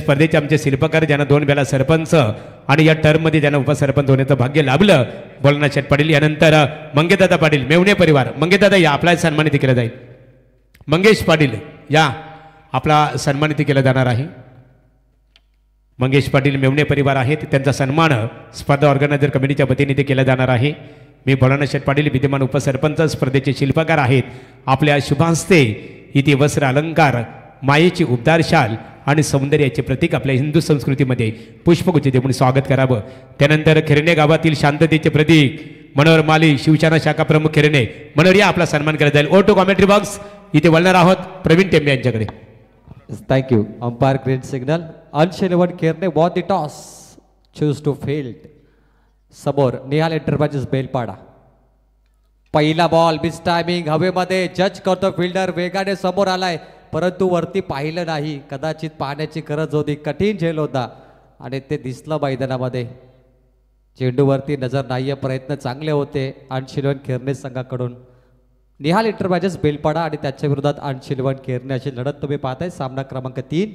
स्पर्धेचे आमचे शिल्पकार ज्यांना 2 वेळा सरपंच आणि या टर्ममध्ये ज्यांना उपसरपंच होण्याचं भाग्य लाभलं बोलना शेठ पाटील, यानंतर मंगेशदादा पाटील मेवणे परिवार. मंगेशदादा या आपला सन्मानित केला जाईल. मंगेश पाटील या आपला सन्मानित केला जाणार आहे. मंगेश पाटील मेवणे परिवार आहेत, त्यांचा सन्मान स्पर्धा ऑर्गनायझर कमिटीच्या वतीने ते केला जाणार आहे. मी बोलना शेठ पाटील विद्यमान उपसरपंच स्पर्धेचे शिल्पकार आहेत. आपल्या शुभास्ते इथे वस्त्र अलंकार, मायेची उबदार शाल आणि सौंदर्याचे प्रतीक आपल्या हिंदू संस्कृतीमध्ये पुष्पगुच्छ देऊन स्वागत करावं. त्यानंतर खिरणे गावातील शांततेचे प्रतीक मनोहर माली शिवसेना शाखा प्रमुख खिरणे मनोहर या आपला सन्मान केला जाईल. ओटो कॉमेंट्री बॉक्स इथे बोलणार आहोत प्रवीण टेंबे यांच्याकडे. Thank you. Umpire green signal. Ansh 11 केरने won the toss, choose to field. समोर निहाल एंटरप्राइजेस बेलपाडा. पहिला बॉल मिस टायमिंग हवेमध्ये जज करतो फिल्डर, वेगाने समोर आलाय परंतु वरती पाहिलं नाही. कदाचित पाहण्याची गरज होती, कठीण झेल होता आणि ते दिसलं मैदानामध्ये. चेंडूवरती नजर नाहीये, प्रयत्न चांगले होते अंशिलवन केरने संघाकडून. निहाल एंटरप्राइजेस बेलपाडा आणि त्याच्या विरोधात अंशिलवन केरने अशी लढत तुम्ही पाहताय. सामना क्रमांक 3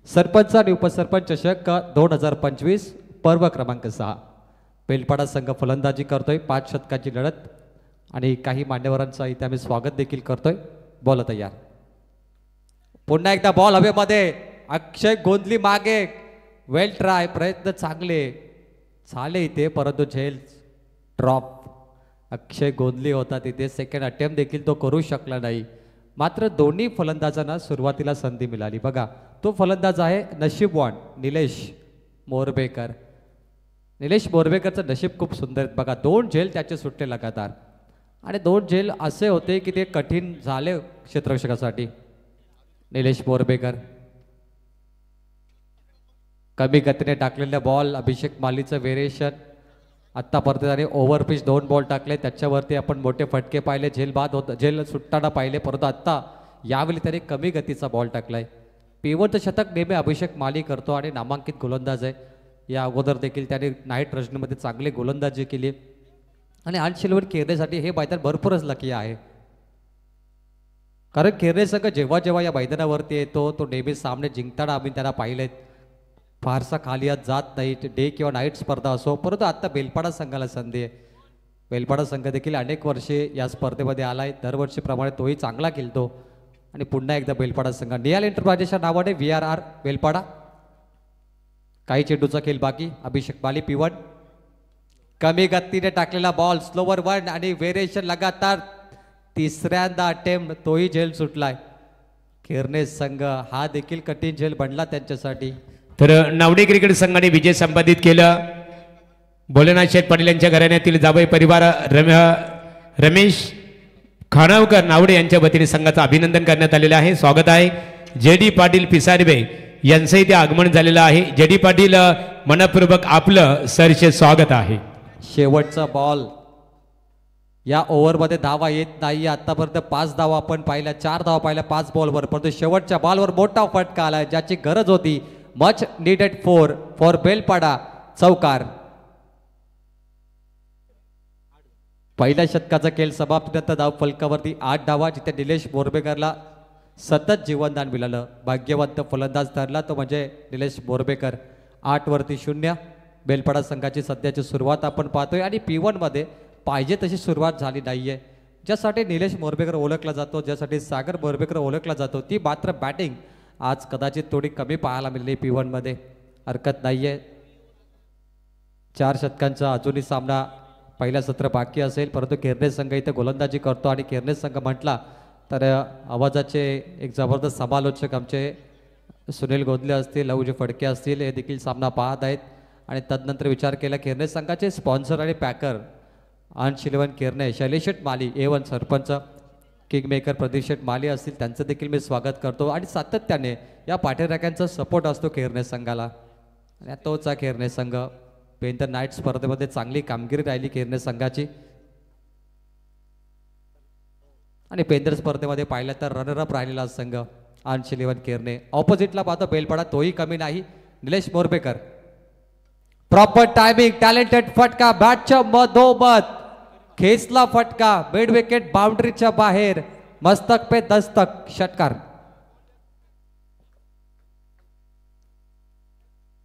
सरपंच आणि उपसरपंच चषक 2025 पर्व क्रमांक 6. बेलपाडा संघ फलंदाजी करतोय. 5 षटकाची लढत आणि काही मान्यवरांचा इथे आम्ही स्वागत देखील करतोय. बॉल तयार. पुन्हा एकदा बॉल हवेमध्ये. अक्षय गोंधली मागे. वेल ट्राय, प्रयत्न चांगले झाले इथे परंतु झेल ड्रॉप. अक्षय गोंधली होता तिथे, सेकंड अटेम्प्ट देखील तो करू शकला नाही. मात्र दोन्ही फलंदाजांना सुरुवातीला संधी मिळाली. बघा तो फलंदाज आहे नशीबवान निलेश मोरबेकर. निलेश मोरबेकरचं नशीब खूप सुंदर आहे. बघा 2 झेल त्याचे सुटले लगातार आणि 2 झेल असे होते की ते कठीण झाले क्षेत्ररक्षकासाठी. निलेश मोरबेकर कमी गतीने टाकलेल्या बॉल, अभिषेक मालीचं व्हेरिएशन. आत्तापर्यंत त्याने ओव्हरपिच 2 बॉल टाकले, त्याच्यावरती आपण मोठे फटके पाहिले, झेल बाद होत झेल सुटताना पाहिले. परंतु आत्ता यावेळी त्याने कमी गतीचा बॉल टाकलाय. पिवळचं शतक नेहमी अभिषेक माली करतो आणि नामांकित गोलंदाज आहे. या अगोदर देखील त्याने नाईट रजनीमध्ये चांगली गोलंदाजी केली आणि अंशिलवन केरनेसाठी हे मैदान भरपूरच लकी आहे. कारण केरने संघ जेव्हा जेव्हा या मैदानावरती येतो तो नेहमी सामने जिंकताना आम्ही त्यांना पाहिलेत. फारसा खाली हात जात नाही, डे किंवा नाईट स्पर्धा असो. परंतु आत्ता बेलपाडा संघाला संधी आहे. बेलपाडा संघ देखील अनेक वर्षे या स्पर्धेमध्ये आलाय. दरवर्षीप्रमाणे तोही चांगला खेळतो आणि पुन्हा एकदा बेलपाडा संघ निहाल एंटरप्राइजेसच्या नावाने VRR बेलपाडा. काही चेंडूचा खेळ बाकी. अभिषेक माली पिवण. कमी गतीने टाकलेला बॉल, स्लोवर 1 आणि व्हेरिएशन लगातार. तिसऱ्यांदा अटेम्प्ट, तोही झेल सुटलाय. केरने संघ हा देखील कठीण झेल बनला त्यांच्यासाठी. तर नावडे क्रिकेट संघाने विजय संपादित केलं. भोलेनाथ शेठ पाटील यांच्या घराण्यातील जावई परिवार रमेश खानावकर नावडे यांच्या वतीने संघाचं अभिनंदन करण्यात आलेलं आहे. स्वागत आहे. JD पाटील पिसारबे यांचं इथे आगमन झालेलं आहे. JD पाटील मनपूर्वक आपलं सरचे स्वागत आहे. शेवटचा बॉल. या ओव्हरमध्ये धावा येत नाही. आतापर्यंत 5 धावा आपण पाहिल्या, 4 धावा पाहिल्या 5 बॉलवर. परंतु शेवटच्या बॉलवर मोठा फटका आलाय ज्याची गरज होती. Much needed for Belpada. चौकार. पहिल्या षटकाचा खेळ समाप्तीनंतर धाव फलकावरती 8 धावा, जिथे निलेश मोरबेकरला सतत जीवनदान मिळालं. भाग्यवंत फलंदाज ठरला तो म्हणजे निलेश मोरबेकर. 8 वरती 0. बेलपाडा संघाची सध्याची सुरुवात आपण पाहतोय आणि P1 मध्ये पाहिजे तशी सुरुवात झाली नाहीये. ज्यासाठी निलेश मोरबेकर ओळखला जातो, ज्यासाठी सागर मोरबेकर ओळखला जातो, ती मात्र बॅटिंग आज कदाचित थोडी कमी पाहायला मिळाली P1 मध्ये. हरकत नाहीये. 4 षटकांचा अजूनही सामना पहिला सत्र बाकी असेल. परंतु केरने संघ इथे गोलंदाजी करतो आणि केरने संघ म्हटला तर आवाजाचे एक जबरदस्त समालोचक आमचे सुनील गोदले असतील, लवजी फडके असतील, हे देखील सामना पाहत आहेत. आणि तदनंतर विचार केला केरने संघाचे स्पॉन्सर आणि पॅकर अंशिलवन केरने, शैलेश माली A1 सरपंच, किंगमेकर प्रदीप शेठ माली असतील, त्यांचं देखील मी स्वागत करतो. आणि सातत्याने या पाठीराख्यांचा सपोर्ट असतो केरने संघाला. आणि तोच हा केरने संघ. पेंटर नाईट स्पर्धेमध्ये चांगली कामगिरी राहिली केरने संघाची. आणि पेंदर स्पर्धेमध्ये पाहिलं तर रनरअप राहिलेला संघ अंशिलवन केरने. ऑपोजिटला पाहतो बेलपाडा, तोही कमी नाही. निलेश मोरबेकर. प्रॉपर टायमिंग, टॅलेंटेड फटका बॅटच्या मधोमध. खेचला फटका, मिड विकेट बाउंड्रीच्या बाहेर. मस्तक पे दस्तक. षटकार.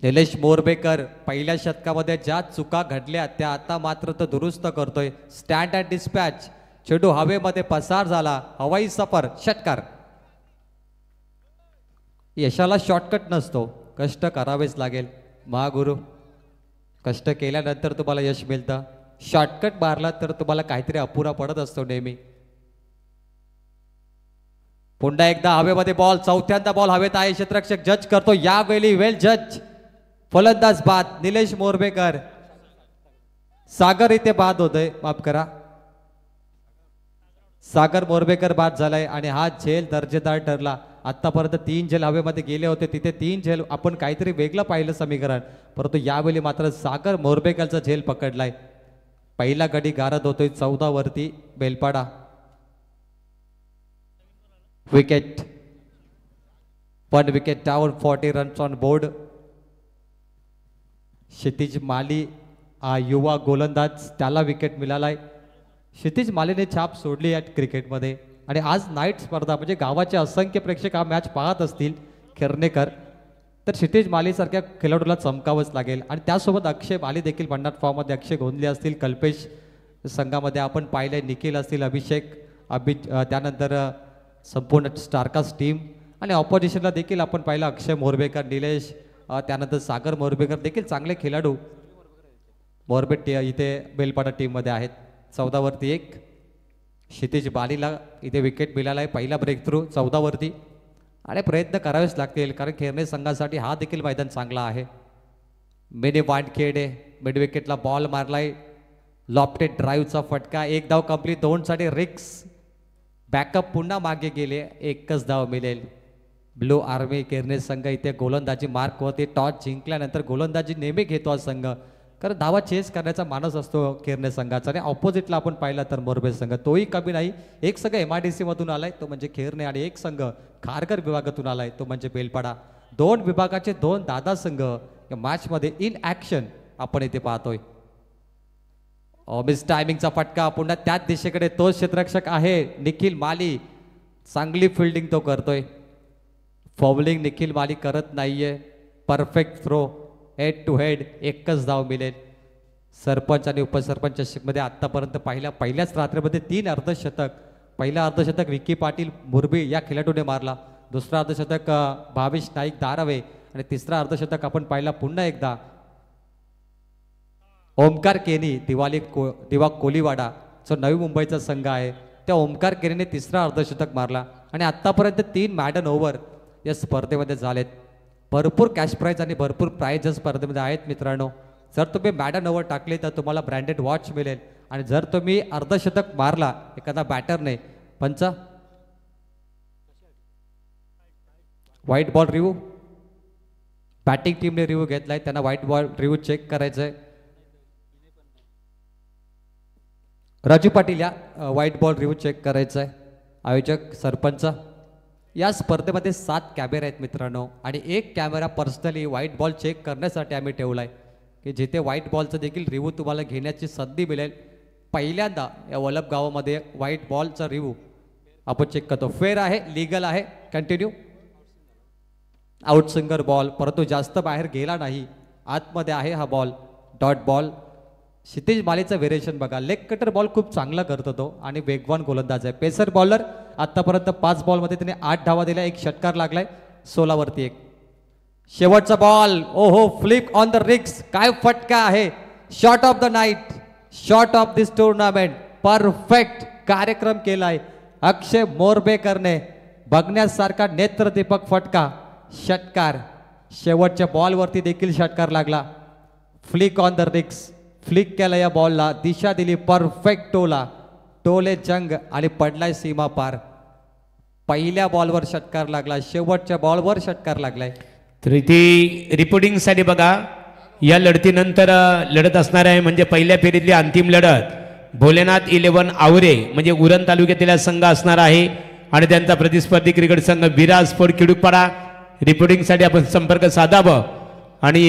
निलेश मोरबेकर पहिल्या शतकामध्ये ज्या चुका घडल्या त्या आता मात्र तो दुरुस्त करतोय. Stand and dispatch. चेंडू हवेमध्ये पसार झाला. हवाई सफर. षटकार. यशाला शॉर्टकट नसतो, कष्ट करावेच लागेल महागुरु. कष्ट केल्यानंतर तुम्हाला यश मिळतं. शॉर्टकट मारला तर तुम्हाला काहीतरी अपुरा पडत असतो नेहमी. पुन्हा एकदा हवेमध्ये बॉल. चौथ्यांदा बॉल हवेत आहे. क्षेत्ररक्षक जज करतो. यावेळी वेल जज. फलंदाज बाद. निलेश मोरबेकर. सागर इथे बाद होतोय, माफ करा. सागर मोरबेकर बाद झालाय आणि हा झेल दर्जेदार ठरला. आतापर्यंत 3 झेल हवेमध्ये गेले होते, तिथे 3 झेल आपण काहीतरी वेगळं पाहिलं समीकरण, परंतु यावेळी मात्र सागर मोरबेकरचा झेल पकडलाय. पहिला गडी गारद होतोय 14 वरती Belpada. Wicket. 1 wicket down. 40 runs on board. Kshitij Mali हा युवा गोलंदाज, त्याला विकेट मिळालाय. क्षितिज मालीने छाप सोडली या क्रिकेटमध्ये आणि आज नाईट स्पर्धा म्हणजे गावाचे असंख्य प्रेक्षक हा मॅच पाहत असतील खेरनेकर, तर क्षितिज मालीसारख्या खेळाडूला चमकावंच लागेल. आणि त्यासोबत अक्षय माली देखील भन्नाट फॉर्ममध्ये. अक्षय गोंधले असतील, कल्पेश संघामध्ये आपण पाहिले, निखिल असतील, अभिषेक त्यानंतर संपूर्ण स्टारकास्ट टीम आणि ऑपोजिशनला देखील आपण पाहिलं अक्षय मोरबेकर, निलेश, त्यानंतर सागर मोरबेकर देखील चांगले खेळाडू मोरबेट इथे बेलपाडा टीममध्ये आहेत. 14 वरती 1. क्षितिज मालीला इथे विकेट मिळाला आहे. पहिला ब्रेक थ्रू 14 वरती आणि प्रयत्न करावेच लागतील कारण खेरणे संघासाठी हा देखील मैदान चांगला आहे. मिनी वानखेडे मिड विकेटला बॉल मारलाय. लॉफ्टेड ड्राईव्हचा फटका. 1 धाव कंप्लीट. 2 साठी रिक्स. बॅकअप पुन्हा मागे गेले. 1च धाव मिळेल. ब्लू आर्मी केरने संघ इथे गोलंदाजी मार्क होते. टॉस जिंकल्यानंतर गोलंदाजी नेहमी घेतो हा संघ, कारण धावा चेस करण्याचा मानस असतो केरने संघाचा. आणि ऑपोजिटला आपण पाहिला तर मोरबे संघ तोही कमी नाही. एक संघ MIDC मधून आलाय तो म्हणजे खेरणे आणि एक संघ खारघर विभागातून आलाय तो म्हणजे बेलपाडा. 2 विभागाचे 2 दादा संघ या मॅचमध्ये इन ऍक्शन आपण इथे पाहतोय. मिस टायमिंगचा फटका. पुन्हा त्याच दिशेकडे तोच क्षेत्ररक्षक आहे निखिल माली. चांगली फिल्डिंग तो करतोय. फॉउलिंग निखिल माली करत नाहीये. Perfect throw. Head to head. 1च धाव मिळेल. सरपंच आणि उपसरपंचशिपमध्ये आतापर्यंत पहिल्याच रात्रीमध्ये 3 अर्धशतक. पहिला अर्धशतक विकी पाटील मुरबी या खेळाडूने मारला. दुसरा अर्धशतक भावेश नाईक दारावे आणि तिसरा अर्धशतक आपण पाहिला पुन्हा एकदा ओमकार केनी दिवा कोलीवाडा जो नवी मुंबईचा संघ आहे त्या ओमकार केनीने तिसरा अर्धशतक मारला. आणि आतापर्यंत 3 मॅडन ओव्हर या स्पर्धेमध्ये झालेत. भरपूर कॅश प्राईज आणि भरपूर प्राईज या स्पर्धेमध्ये आहेत मित्रांनो. जर तुम्ही मॅडन ओव्हर टाकले तर तुम्हाला ब्रँडेड वॉच मिळेल आणि जर तुम्ही अर्धशतक मारला एखादा बॅटरने पंच व्हाईट बॉल रिव्ह्यू बॅटिंग टीमने रिव्ह्यू घेतलाय, त्यांना व्हाईट बॉल रिव्ह्यू चेक करायचंय. राजू पाटील या व्हाईट बॉल रिव्ह्यू चेक करायचंय. आयोजक सरपंच. या स्पर्धेमध्ये 7 कॅमेरे आहेत मित्रांनो आणि 1 camera personally white ball check करण्यासाठी आम्ही ठेवलाय की जिथे व्हाईट बॉलचं देखील रिव्ह्यू तुम्हाला घेण्याची संधी मिळेल. पहिल्यांदा या वलप गावामध्ये व्हाईट बॉलचा रिव्ह्यू आपण चेक करतो. फेअर आहे, लिगल आहे. कंटिन्यू. आउटस्विंगर बॉल, परंतु जास्त बाहेर गेला नाही, आतमध्ये आहे हा बॉल. Dot ball. क्षितिज मालीचं व्हेरिएशन बघा. लेग कटर बॉल खूप चांगला करतो तो आणि वेगवान गोलंदाज आहे. Pacer bowler. आतापर्यंत 5 बॉलमध्ये त्याने 8 धावा दिल्या. 1 षटकार लागलाय. 16 वरती 1. शेवटचा बॉल. ओहो, फ्लिप ऑन द रिक्स. काय फटका आहे. Shot of the night. Shot of this tournament. Perfect कार्यक्रम केलाय अक्षय मोरबेकरने. बघण्यासारखा नेत्रदीपक फटका. षटकार. शेवटच्या बॉलवरती देखील षटकार लागला. फ्लिक ऑन द रिक्स. फ्लिक केला या बॉलला. दिशा दिली परफेक्ट टोला. टोले जंग आणि पडलाय सीमा पार. पहिल्या बॉलवर षटकार लागला. शेवटच्या बॉलवर षटकार लागलाय. तर इथे रिपोर्टिंगसाठी बघा या लढतीनंतर लढत असणार आहे म्हणजे पहिल्या फेरीतली अंतिम लढत भोलेनाथ 11 आवरे म्हणजे उरण तालुक्यातील संघ असणार आहे आणि त्यांचा प्रतिस्पर्धी क्रिकेट संघ विराज स्पोर्ट किडूकपाडा. रिपोर्टिंगसाठी आपण संपर्क साधावं आणि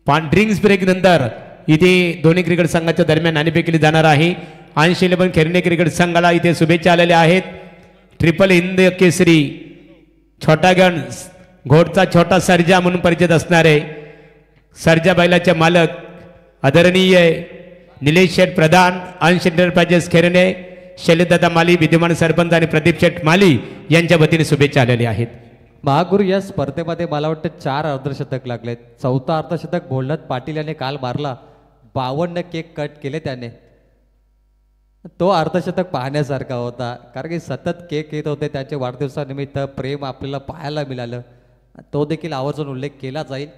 ड्रिंक्स ब्रेक नंतर इथे दोन्ही क्रिकेट संघाच्या दरम्यान नाणेफेक केली जाणार आहे. 80-11 खेरणे क्रिकेट संघाला इथे शुभेच्छा आलेल्या आहेत. ट्रिपल हिंद केसरी छोटा गण घोडचा छोटा सर्जा म्हणून परिचित असणारे सरजा बैलाचे मालक आदरणीय निलेश शेठ प्रधान, अंश एंटरप्राइजेस खेरणे, शैलेशदादा माली विद्यमान सरपंच आणि प्रदीप शेठ माली यांच्या वतीने शुभेच्छा आलेल्या आहेत. महागुरु या स्पर्धेमध्ये मला वाटतं 4 अर्धशतक लागलेत. 4था अर्धशतक भोलनाथ पाटील याने काल मारला. 52 केक कट केले त्याने. तो अर्धशतक पाहण्यासारखा होता, कारण की सतत केक येत होते. त्याच्या वाढदिवसानिमित्त प्रेम आपल्याला पाहायला मिळालं, तो देखील आवर्जून उल्लेख केला जाईल.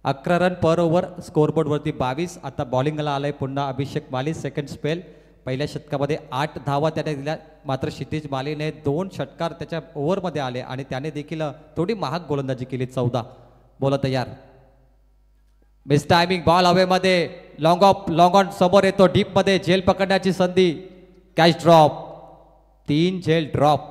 11 रन पर ओव्हर स्कोरबोर्डवरती 22. आता बॉलिंगला आलाय पुन्हा अभिषेक माली. Second spell. पहिल्या षटकामध्ये 8 धावा त्याने दिल्या, मात्र क्षितिज मालीने 2 षटकार त्याच्या ओव्हरमध्ये आले आणि त्याने देखील थोडी महाग गोलंदाजी केली. 14 बोला तयार. मिस टायमिंग बॉल हवेमध्ये. लॉंग ऑन समोर येतो. डीपमध्ये झेल पकडण्याची संधी. Catch drop. 3 झेल ड्रॉप.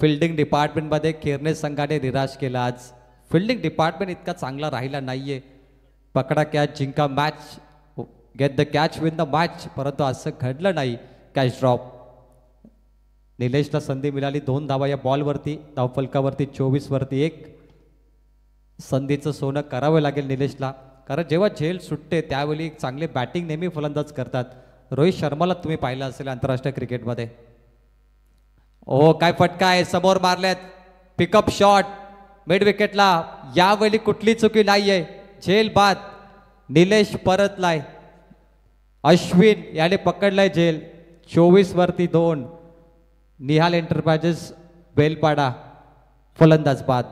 फिल्डिंग डिपार्टमेंटमध्ये केरने संघाने निराश केला आज. फिल्डिंग डिपार्टमेंट इतका चांगला राहिला नाहीये. पकडा कॅच, जिंका match, get the catch, win the match, परंतु असं घडलं नाही. Catch drop. निलेशला संधी मिळाली 2 धावा या बॉलवरती. धावफलकावरती 24 वरती 1. संधीचं सोनं करावं लागेल निलेशला, कारण जेव्हा झेल सुटते त्यावेळी चांगले बॅटिंग नेहमी फलंदाज करतात. रोहित शर्माला तुम्ही पाहिलं असेल आंतरराष्ट्रीय क्रिकेटमध्ये. ओ काय फटका आहे, समोर मारल्यात. पिकअप शॉट मिड विकेटला. यावेळी कुठली चुकी नाहीये. झेल बाद. निलेश परतलाय. अश्विन याने पकडलाय झेल. 24 वरती 2. निहाल एंटरप्राइजेस बेलपाडा फलंदाज बाद.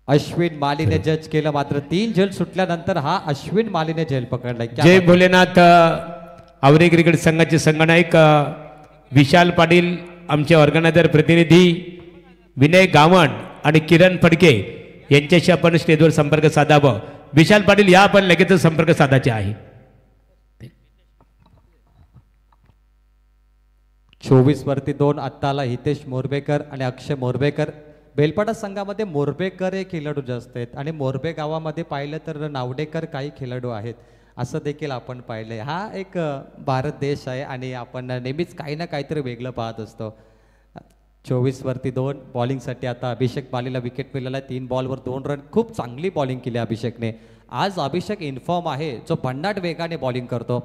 अश्विन मालीने जज केलं, मात्र 3 झेल सुटल्यानंतर हा अश्विन मालीने झेल पकडलाय. जय भोलेनाथ. आवरे क्रिकेट संघाचे संघनायक विशाल पाटील, आमचे ऑर्गनायझर प्रतिनिधी विनय गावण आणि किरण फडके यांच्याशी आपण स्टेजवर संपर्क साधावा. विशाल पाटील या आपण लगेच संपर्क साधायचे आहे. 24 वरती 2. आत्ताला हितेश मोरबेकर आणि अक्षय मोरबेकर. बेलपाडा संघामध्ये मोरबेकर हे खेळाडू जास्त आहेत आणि मोरबे गावामध्ये पाहिलं तर नावडेकर काही खेळाडू आहेत, असं देखील आपण पाहिलंय. हा एक भारत देश आहे आणि आपण नेहमीच काही ना काहीतरी वेगळं पाहत असतो. 24 वरती 2. बॉलिंगसाठी आता अभिषेक मालीला विकेट मिळाला. 3 बॉलवर 2 रन. खूप चांगली बॉलिंग केली अभिषेकने आज. अभिषेक इन्फॉर्म आहे, जो भन्नाट वेगाने बॉलिंग करतो.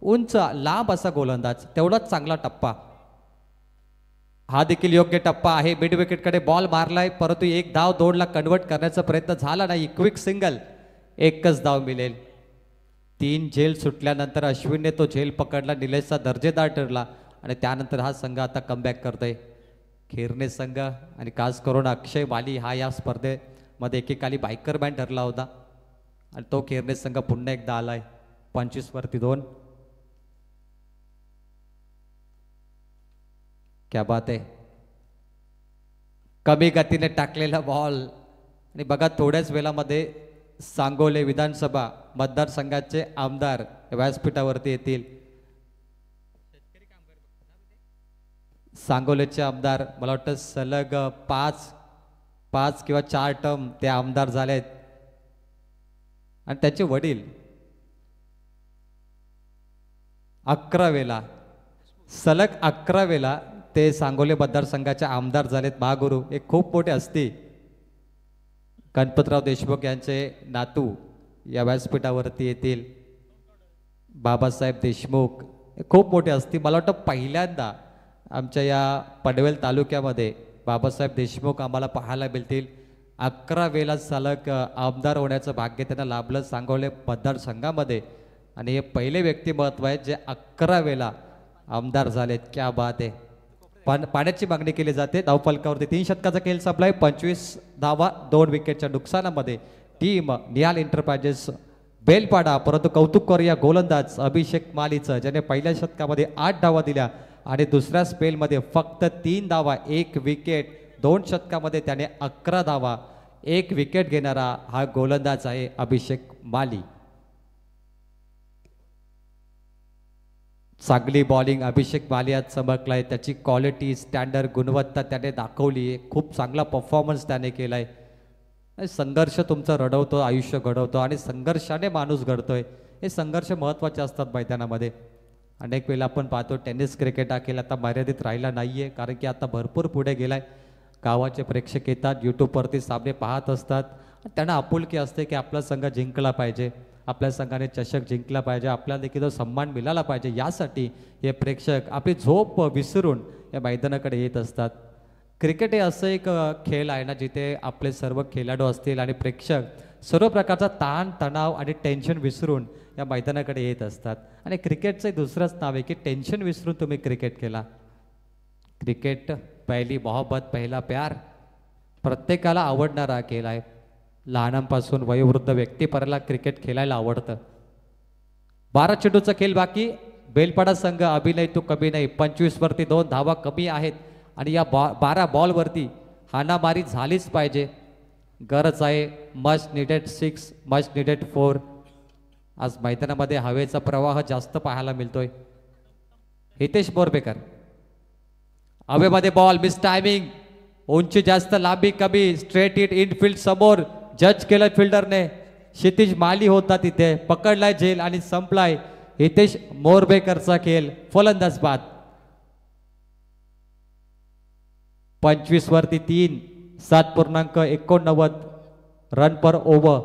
उंच लांब असा गोलंदाज, तेवढाच चांगला टप्पा. हा देखील योग्य टप्पा आहे. मिड विकेटकडे बॉल मारलाय, परंतु 1 धाव 2 कन्वर्ट करण्याचा प्रयत्न झाला नाही. Quick single. 1च धाव मिळेल. 3 झेल सुटल्यानंतर अश्विनने तो झेल पकडला. निलेशचा दर्जेदार ठरला आणि त्यानंतर हा संघ आता कमबॅक करतोय. खेरणे संघ आणि खास करून अक्षय माली हा या स्पर्धेमध्ये एकेकाली बायकर मॅन ठरला होता आणि तो खेरणे संघ पुन्हा एकदा आलाय. 25 वरती 2. क्या बात आहे. कमी गतीने टाकलेला बॉल आणि बघा थोड्याच वेळामध्ये सांगोले विधानसभा मतदारसंघाचे आमदार व्यासपीठावरती येतील. सांगोलेचे आमदार मला वाटतं सलग 5 किंवा 4 टर्म ते आमदार झालेत आणि त्याचे वडील 11 वेळा सलग 11 वेळा ते सांगोले मतदारसंघाचे आमदार झालेत. महागुरु एक खूप मोठे असते. गणपतराव देशमुख यांचे नातू या व्यासपीठावरती येतील. बाबासाहेब देशमुख खूप मोठे असतील. मला वाटतं पहिल्यांदा आमच्या या पनवेल तालुक्यामध्ये बाबासाहेब देशमुख आम्हाला पाहायला मिळतील. 11 वेळा सलग आमदार होण्याचं भाग्य त्यांना लाभलं सांगोले मतदारसंघामध्ये आणि हे पहिले व्यक्तिमत्व आहेत जे 11 वेळा आमदार झालेत. क्या बात आहे. पाण्याची मागणी केली जाते. धावफलकावरती 3 षटकाचा खेळ संपलाय. 25 धावा 2 विकेटच्या नुकसानामध्ये टीम निहाल एंटरप्राइजेस बेलपाडा. परंतु कौतुक करूया गोलंदाज अभिषेक मालीचं, ज्याने पहिल्या षटकामध्ये 8 धावा दिल्या आणि दुसऱ्या स्पेलमध्ये फक्त 3 धावा 1 विकेट. 2 षटकामध्ये त्याने 11 धावा 1 विकेट घेणारा हा गोलंदाज आहे अभिषेक माली. चांगली बॉलिंग अभिषेक माली आज चमकलाय. त्याची क्वालिटी स्टँडर्ड गुणवत्ता त्याने दाखवली आहे. खूप चांगला परफॉर्मन्स त्याने केलाय. संघर्ष तुमचं रडवतो, आयुष्य घडवतो आणि संघर्षाने माणूस घडतोय. हे संघर्ष महत्त्वाचे असतात मैदानामध्ये. अनेक वेळेला आपण पाहतो टेनिस क्रिकेट हा खेळ आता मर्यादित राहिला नाहीये, कारण की आता भरपूर पुढे गेलाय. गावाचे प्रेक्षक येतात यूट्यूबवरती सामने पाहत असतात. त्यांना आपुलकी असते की आपला संघ जिंकला पाहिजे, आपल्या संघाने चषक जिंकला पाहिजे, आपल्याला देखील तो सन्मान मिळाला पाहिजे. यासाठी हे प्रेक्षक आपली झोप विसरून या मैदानाकडे येत असतात. क्रिकेट हे असं एक खेळ आहे ना जिथे आपले सर्व खेळाडू असतील आणि प्रेक्षक सर्व प्रकारचा ताण तणाव आणि टेन्शन विसरून या मैदानाकडे येत असतात. आणि क्रिकेटचं दुसरंच नाव आहे की टेन्शन विसरून तुम्ही क्रिकेट केला. क्रिकेट पहिली मोहब्बत पहिला प्यार, प्रत्येकाला आवडणारा खेळ आहे. लहानांपासून वयोवृद्ध व्यक्तीपर्यंत क्रिकेट खेळायला आवडतं. 12 चेंडूचा खेळ बाकी. बेलपाडा संघ अभिनय तू कमी नाही, 25 वरती 2 धावा कमी आहेत आणि या 12 बॉलवरती हाणामारी झालीच पाहिजे. गरज आहे मस्ट निडेड 6, मस्ट निडेड 4. आज मैदानामध्ये हवेचा प्रवाह जास्त पाहायला मिळतोय. हितेश बोरबेकर हवेमध्ये बॉल, मिस टायमिंग, उंची जास्त लांबी कमी, स्ट्रेट हिट इनफिल्ड समोर, जज केलं फिल्डरने. क्षितिज माली होता तिथे, पकडलाय झेल आणि संपलाय. हितेश मोरबेकरचा खेळ, फलंदाज बाद. 25 वरती 3, 7.89 रन पर ओव्हर.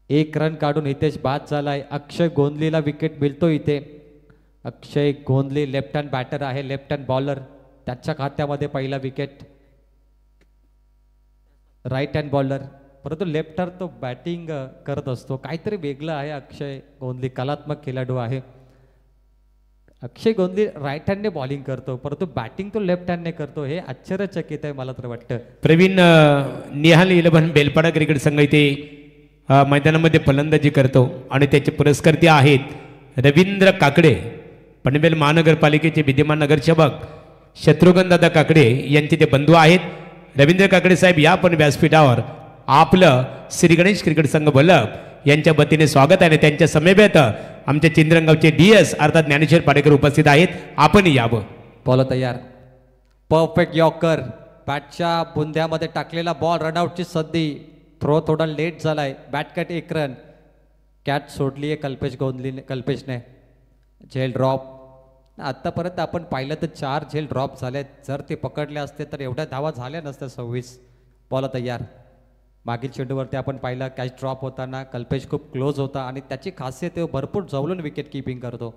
1 रन काढून हितेश बाद झालाय. अक्षय गोंधलीला विकेट मिळतो इथे. अक्षय गोंधली लेफ्ट हँड बॅटर आहे, लेफ्ट हँड बॉलर. त्याच्या खात्यामध्ये पहिला विकेट. राईट हँड बॉलर, परंतु लेफ्ट हँड तो बॅटिंग करत असतो. काहीतरी वेगळं आहे. अक्षय गोंधली कलात्मक खेळाडू आहे. अक्षय गोंधली राईट हँडने बॉलिंग करतो, परंतु बॅटिंग तो लेफ्ट हँडने करतो. हे आश्चर्यचकित आहे मला तर वाटतं. प्रवीण निहाल 11 बेलपाडा क्रिकेट संघ इथे मैदानामध्ये फलंदाजी करतो आणि त्याचे पुरस्कर्ते आहेत रवींद्र काकडे, पनवेल महानगरपालिकेचे विद्यमान नगरसेवक शत्रुघ्न दादा काकडे यांचे ते बंधू आहेत. रवींद्र काकडे साहेब या पण व्यासपीठावर आपलं श्री गणेश क्रिकेट संघ बल्लभ यांच्या वतीने स्वागत आहे. त्यांच्या समेत आमच्या चिंद्रंगावचे DS अर्थात ज्ञानेश्वर पाडेकर उपस्थित आहेत. आपण यावं. बॉल तयार, परफेक्ट यॉर्कर, बॅटच्या बुंद्यामध्ये टाकलेला बॉल, रनआउटची संधी. थ्रो थोडा लेट झालाय. Bat cut 1 run. कॅच सोडली आहे कल्पेशने. झेल ड्रॉप. आत्तापर्यंत आपण पाहिलं तर 4 झेल ड्रॉप झालेत. जर ते पकडले असते तर एवढ्या धावा झाल्या नसत्या. 26. बॉल तयार. मागील चेंडूवरती आपण पाहिलं कॅच ड्रॉप होताना कल्पेश खूप क्लोज होता आणि त्याची खासियत भरपूर जवळून विकेट किपिंग करतो.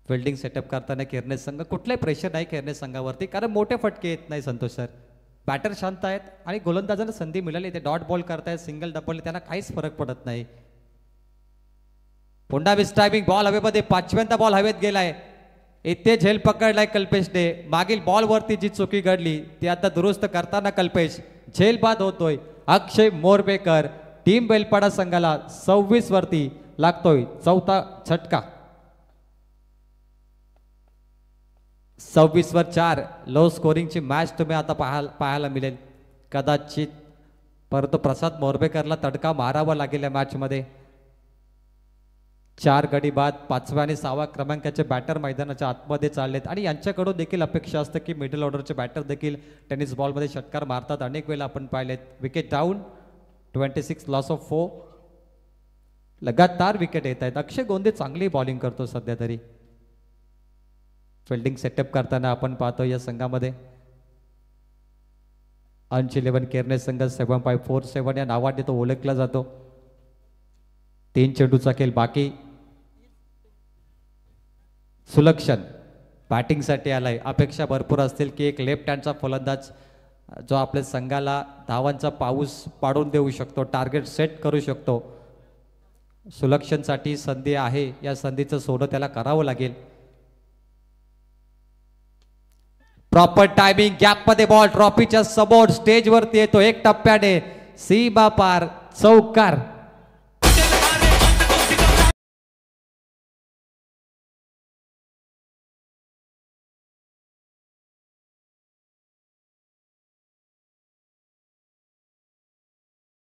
फिल्डिंग सेटअप करताना केरने संघ कुठलाही प्रेशर नाही केरने संघावरती, कारण मोठे फटके येत नाही. संतोष सर बॅटर शांत आहेत आणि गोलंदाजांना संधी मिळाली. ते डॉट बॉल करतायत, सिंगल डबल, त्यांना काहीच फरक पडत नाही. पुन्हा मिस टायमिंग, बॉल हवेमध्ये 5व्यांदा बॉल हवेत गेलाय. इथे झेल पकडलाय कल्पेशने. मागील बॉलवरती जी चुकी घडली ती आता दुरुस्त करताना कल्पेश झेल बाद होतोय. अक्षय मोरबेकर टीम बेलपाडा संघाला 26 वरती लागतोय 4था झटका. 26 वर 4. लो स्कोरिंगची मॅच तुम्ही आता पाहायला मिळेल कदाचित, परंतु प्रसाद मोरबेकरला तडका मारावा लागेल या मॅचमध्ये. 4 गडी बाद. 5व्या आणि 6व्या क्रमांकाचे बॅटर मैदानाच्या आतमध्ये चाललेत आणि यांच्याकडून देखील अपेक्षा असतं की मिडल ऑर्डरचे बॅटर देखील टेनिस बॉलमध्ये षटकार मारतात. अनेक वेळेला आपण पाहिलेत. Wicket down. 26 loss of 4. लगातार विकेट येत आहेत. अक्षय गोंधे चांगली बॉलिंग करतो सध्या तरी. फिल्डिंग सेटअप करताना आपण पाहतो या संघामध्ये अंश 11 केरने संघ 7547 या नावाने तो ओळखला जातो. 3 चेंडूचा खेळ बाकी. सुलक्षण बॅटिंगसाठी आलाय. अपेक्षा भरपूर असतील की एक लेफ्ट हँडचा फलंदाज जो आपल्या संघाला धावांचा पाऊस पाडून देऊ शकतो, टार्गेट सेट करू शकतो. सुलक्षणसाठी संधी आहे. या संधीचं सोनं त्याला करावं लागेल. प्रॉपर टायमिंग, गॅपमध्ये बॉल ट्रॉफीच्या समोर स्टेजवरती येतो. 1 टप्प्याने सीमा पार, चौकार.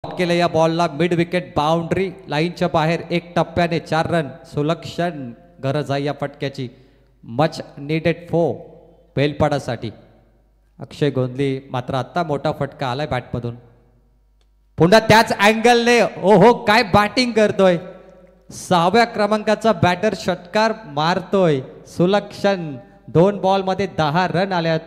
केलं या बॉलला. मिड विकेट बाउंड्री लाईनच्या बाहेर. 1 टप्प्याने 4 रन. सुलक्षण गरज आहे या फटक्याची. Much needed 4 बेलपाडासाठी. अक्षय गोंधली मात्र आता मोठा फटका आलाय बॅटमधून. पुन्हा त्याच अँगलने. ओहो काय बॅटिंग करतोय. 6व्या क्रमांकाचा बॅटर षटकार मारतोय सुलक्षण. 2 बॉलमध्ये 10 रन आल्यात.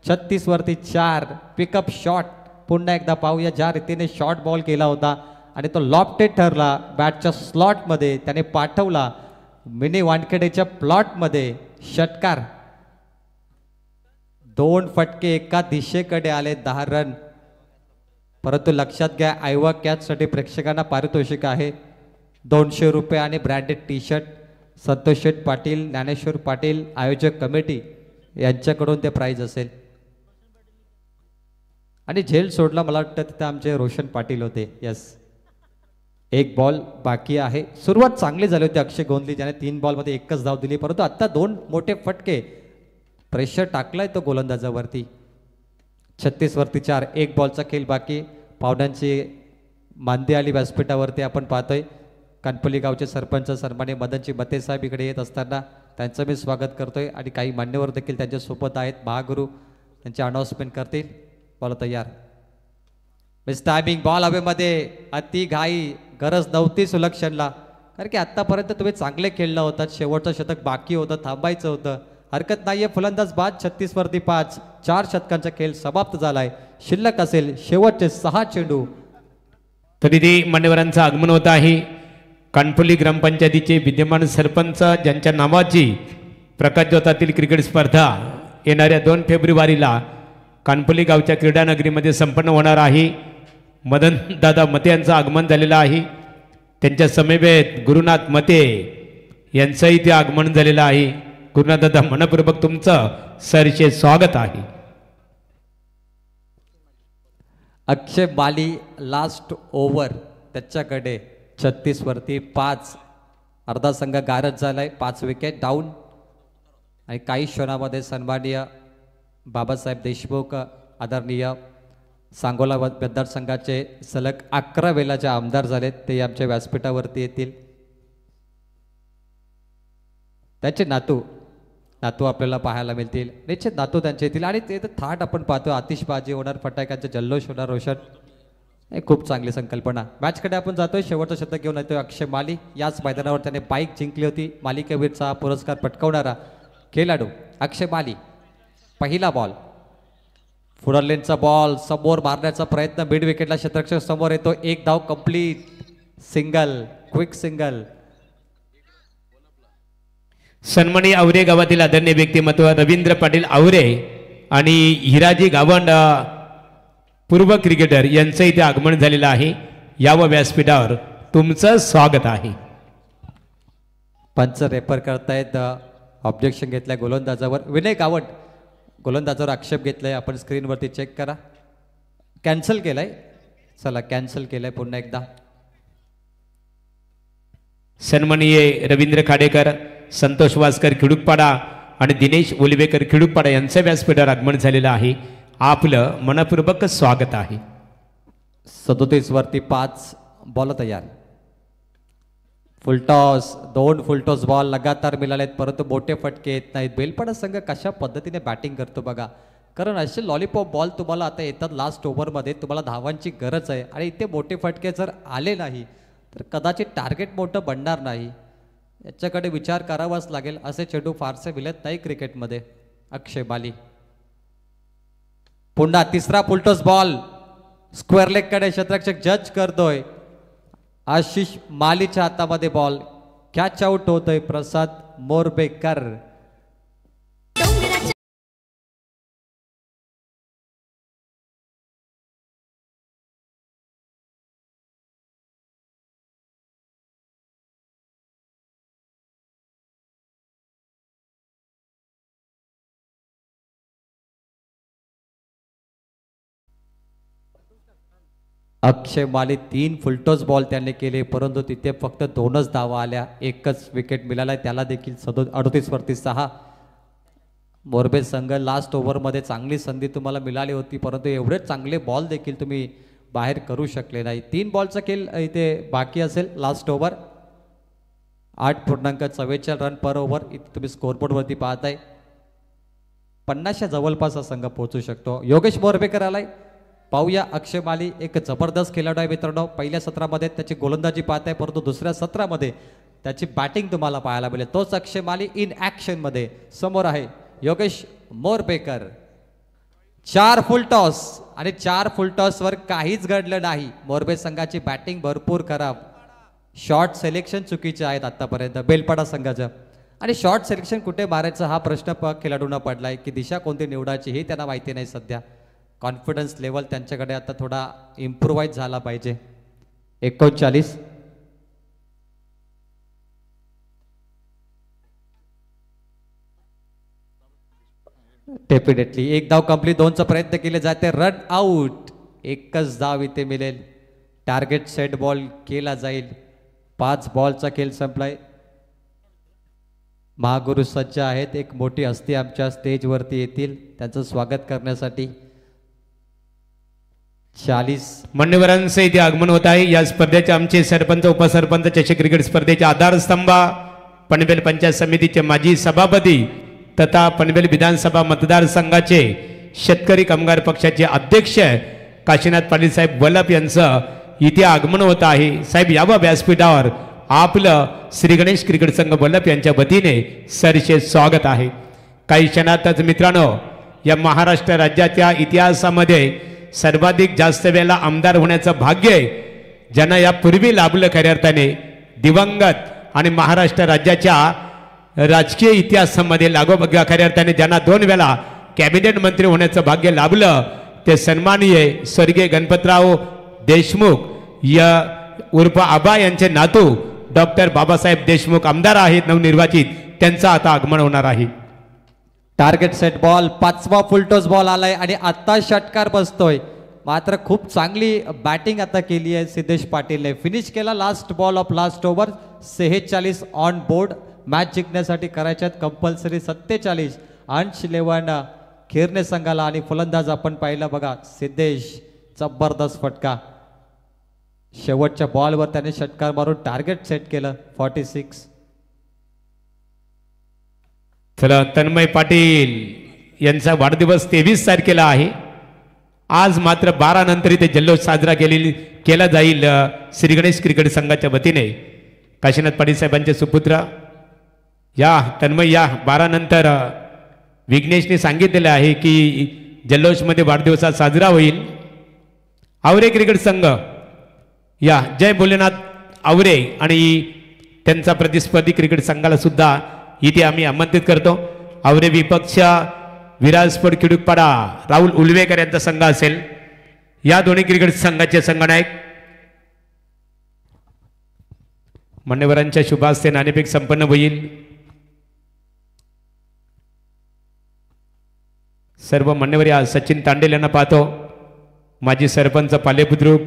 36 वरती 4. पिकअप शॉट पुन्हा एकदा पाहूया ज्या रीतीने शॉर्ट बॉल केला होता आणि तो लॉफ्टेड ठरला. बॅटच्या स्लॉटमध्ये त्याने पाठवला. मिनी वानखेडेच्या प्लॉटमध्ये षटकार. 2 फटके एका दिशेकडे आले. 10 रन. परंतु लक्षात घ्या आयवा कॅचसाठी प्रेक्षकांना पारितोषिक आहे 200 रुपये आणि ब्रँडेड टी शर्ट. संतोष शेठ पाटील, ज्ञानेश्वर पाटील, आयोजक कमिटी यांच्याकडून ते प्राइज असेल. आणि झेल सोडला मला वाटतं तिथे आमचे रोशन पाटील होते. यस. 1 बॉल बाकी आहे. सुरुवात चांगली झाली होती अक्षय गोंधली ज्याने 3 बॉलमध्ये 1च धाव दिली. परंतु आता 2 मोठे फटके. प्रेशर टाकलाय तो गोलंदाजावरती. 36 वरती 4. 1 बॉलचा खेळ बाकी. पावड्यांची मांदी आली व्यासपीठावरती आपण पाहतोय. कानपल्ली गावचे सरपंच सन्माननीय मदनजी मते साहेब इकडे येत असताना त्यांचं मी स्वागत करतोय आणि काही मान्यवर देखील त्यांच्या सोबत आहेत. महागुरू त्यांचे अनाउन्समेंट करतील. बॉल तयार. मिस टायमिंग बॉल हवेमध्ये. अति घाई गरज नव्हती सुलक्षणला कारण की आतापर्यंत तुम्ही चांगले खेळला होतात. शेवटचं शतक बाकी होतं, थांबायचं होतं. हरकत नाहीये. फलंदाज बाद. 36 वरती 5. 4 षटकांचा खेळ समाप्त झालाय. शिल्लक असेल शेवटचे 6 चेंडू. तरी ते मान्यवरांचं आगमन होत आहे. कानपल्ली ग्रामपंचायतीचे विद्यमान सरपंच ज्यांच्या नावाची प्रकाश ज्योतातील क्रिकेट स्पर्धा येणाऱ्या 2 फेब्रुवारीला कानपल्ली गावच्या क्रीडानगरीमध्ये संपन्न होणार आहे. मदन दादा मते यांचं आगमन झालेलं आहे. त्यांच्या समवेत गुरुनाथ मते यांचंही ते आगमन झालेलं आहे. गुरुनाथ दादा मनपूर्वक तुमचं सरचे स्वागत आहे. अक्षय माली लास्ट ओव्हर त्याच्याकडे. 36 वरती 5. अर्धा संघ गारद झालाय. 5 विकेट डाऊन. आणि काही क्षणामध्ये सन्माननीय बाबासाहेब देशमुख आदरणीय सांगोला मतदारसंघाचे सलग 11 वेळाचे आमदार झालेत. ते आमच्या व्यासपीठावरती येतील. त्यांचे नातू आपल्याला पाहायला मिळतील. निश्चित नातू त्यांचे येतील. आणि ते थाट आपण पाहतो. आतिषबाजी होणार, फटाक्यांचे जल्लोष होणार. रोशन हे खूप चांगली संकल्पना. मॅचकडे आपण जातोय. शेवटचं शतक घेऊन येतोय अक्षय माली. याच मैदानावर त्याने बाईक जिंकली होती. मालिकेवीरचा पुरस्कार पटकावणारा खेळाडू अक्षय माली. पहिला बॉल. फुडरलेनचा बॉल समोर मारण्याचा प्रयत्न. मिड विकेटला क्षेत्ररक्षक समोर येतो. 1 धाव कंप्लीट. सिंगल. Quick single. सन्मानी आवरे गावातील आदरणीय व्यक्तिमत्व रवींद्र पाटील आवरे आणि हिराजी गावंड पूर्व क्रिकेटर यांचं इथे आगमन झालेलं आहे. यावं व्यासपीठावर तुमचं स्वागत आहे. पंच रेफर करतायत. ऑब्जेक्शन घेतलंय गोलंदाजावर. विनय गावंड गोलंदाजावर आक्षेप घेतलाय. आपण स्क्रीनवरती चेक करा. कॅन्सल केलाय. चला कॅन्सल केलंय पुन्हा एकदा. सन्माननीय रवींद्र खाडेकर, संतोष वासकर खिडूकपाडा आणि दिनेश ओलिवेकर खिडूकपाडा यांचं व्यासपीठावर आगमन झालेलं आहे. आपलं मनपूर्वक स्वागत आहे. 37 वरती 5. बॉल तयार. फुलटॉस. 2 फुलटॉस बॉल लगातार मिळालेत परंतु मोठे फटके येत नाहीत. बेलपाडा संघ कशा पद्धतीने बॅटिंग करतो बघा. कारण असे लॉलीपॉप बॉल तुम्हाला आता येतात लास्ट ओव्हरमध्ये. तुम्हाला धावांची गरज आहे आणि इथे मोठे फटके जर आले नाही तर कदाचित टार्गेट मोठं बनणार नाही. याच्याकडे विचार करावाच लागेल. असे चेंडू फारसे मिळत नाही क्रिकेटमध्ये. अक्षय माली. पुन्हा 3रा फुलटॉस बॉल. स्क्वेअर लेग कडे क्षेत्ररक्षक जज करतोय. आशिष मालीच्या हातामध्ये बॉल. कॅच आउट होतोय प्रसाद मोरबेकर. अक्षय माली 3 फुलटॉस बॉल त्यांनी केले परंतु तिथे फक्त 2च धावा आल्या. 1च विकेट मिळाला. त्याला देखील 38 वरती 6. मोरबे संघ लास्ट ओव्हरमध्ये चांगली संधी तुम्हाला मिळाली होती परंतु एवढे चांगले बॉल देखील तुम्ही बाहेर करू शकले नाही. 3 बॉलचा खेळ इथे बाकी असेल. Last over. 8.44 रन पर ओव्हर. इथे तुम्ही स्कोरबोर्डवरती पाहताय. 50च्या जवळपास हा संघ पोहोचू शकतो. योगेश मोरबेकर आलाय. पाहूया अक्षय माली एक जबरदस्त खेळाडू आहे मित्रांनो. पहिल्या सत्रामध्ये त्याची गोलंदाजी पाहत आहे, परंतु दुसऱ्या सत्रामध्ये त्याची बॅटिंग तुम्हाला पाहायला मिळेल. तोच अक्षय माली इन ॲक्शन मध्ये समोर आहे योगेश मोरपेकर. 4 फुल टॉस आणि 4 फुल टॉस वर काहीच घडलं नाही. मोरबे संघाची बॅटिंग भरपूर खराब, शॉर्ट सिलेक्शन चुकीचे आहेत आतापर्यंत बेलपाडा संघाचं. आणि शॉर्ट सिलेक्शन कुठे मारायचं हा प्रश्न खेळाडूंना पडलाय की दिशा कोणती निवडायची हे त्यांना माहिती नाही सध्या. कॉन्फिडन्स लेवल त्यांच्याकडे आता थोडा इम्प्रूव्हाइज झाला पाहिजे. 39 डेफिनेटली एक धाव कंप्लीट. 2चा प्रयत्न केले जाते, रन आउट. एकच धाव इथे मिळेल. टार्गेट सेट बॉल केला जाईल. 5 बॉलचा खेळ संपलाय. महागुरु सज्ज आहेत, एक मोठी हस्ती आमच्या स्टेजवरती येतील त्यांचं स्वागत करण्यासाठी. 40 मान्यवरांचं इथे आगमन होत आहे. या स्पर्धेचे आमचे सरपंच उपसरपंच चषक क्रिकेट स्पर्धेचे आधारस्तंभ पनवेल पंचायत समितीचे माजी सभापती तथा पनवेल विधानसभा मतदारसंघाचे शेतकरी कामगार पक्षाचे अध्यक्ष काशीनाथ पाटील साहेब वल्लभ यांचं इथे आगमन होत आहे. साहेब यावं व्यासपीठावर. आपलं श्री गणेश क्रिकेट संघ वल्लभ यांच्या वतीने सरसे स्वागत आहे. काही क्षणातच मित्रांनो, या महाराष्ट्र राज्याच्या इतिहासामध्ये सर्वाधिक जास्त वेळेला आमदार होण्याचं भाग्य ज्यांना यापूर्वी लाभलं खऱ्या अर्थाने, दिवंगत आणि महाराष्ट्र राज्याच्या राजकीय इतिहासामध्ये लागोबघा खऱ्या अर्थाने ज्यांना 2 वेळा कॅबिनेट मंत्री होण्याचं भाग्य लाभलं ते सन्माननीय स्वर्गीय गणपतराव देशमुख या उर्फ आबा यांचे नातू डॉक्टर बाबासाहेब देशमुख आमदार आहेत नवनिर्वाचित. त्यांचं आता आगमन होणार आहे. टार्गेट सेट बॉल 5वा फुलटॉस बॉल आलाय आणि आता षटकार बसतोय. मात्र खूप चांगली बॅटिंग आता केली आहे सिद्धेश पाटीलने. फिनिश केला last ball of last over. 46 on board. Match जिंकण्यासाठी करायच्यात कंपल्सरी 47. अंश 11 खेरणे संघाला आणि फलंदाज आपण पाहिलं बघा सिद्धेश, जबरदस्त फटका. शेवटच्या बॉलवर त्याने षटकार मारून टार्गेट सेट केलं. 46. चला, तन्मय पाटील यांचा वाढदिवस 23 तारखेला आहे. आज मात्र 12 नंतर इथे जल्लोष साजरा केला जाईल श्री गणेश क्रिकेट संघाच्या वतीने. काशीनाथ पाटील साहेबांचे सुपुत्र या तन्मय या 12 नंतर विघ्नेशने सांगितलेलं आहे की जल्लोषमध्ये वाढदिवसा साजरा होईल. आवरे क्रिकेट संघ या जय भोलेनाथ आवरे आणि त्यांचा प्रतिस्पर्धी क्रिकेट संघाला सुद्धा इथे आम्ही आमंत्रित करतो. आवरे विपक्ष विराज स्पोर्ट खिडूकपाडा राहुल उलवेकर यांचा संघ असेल. या दोन्ही क्रिकेट संघाचे संघनायक मान्यवरांच्या शुभास्ते नाणेफेक संपन्न होईल. सर्व मान्यवर या सचिन तांडेल यांना पाहतो. माजी सरपंच पालेबुद्रुक,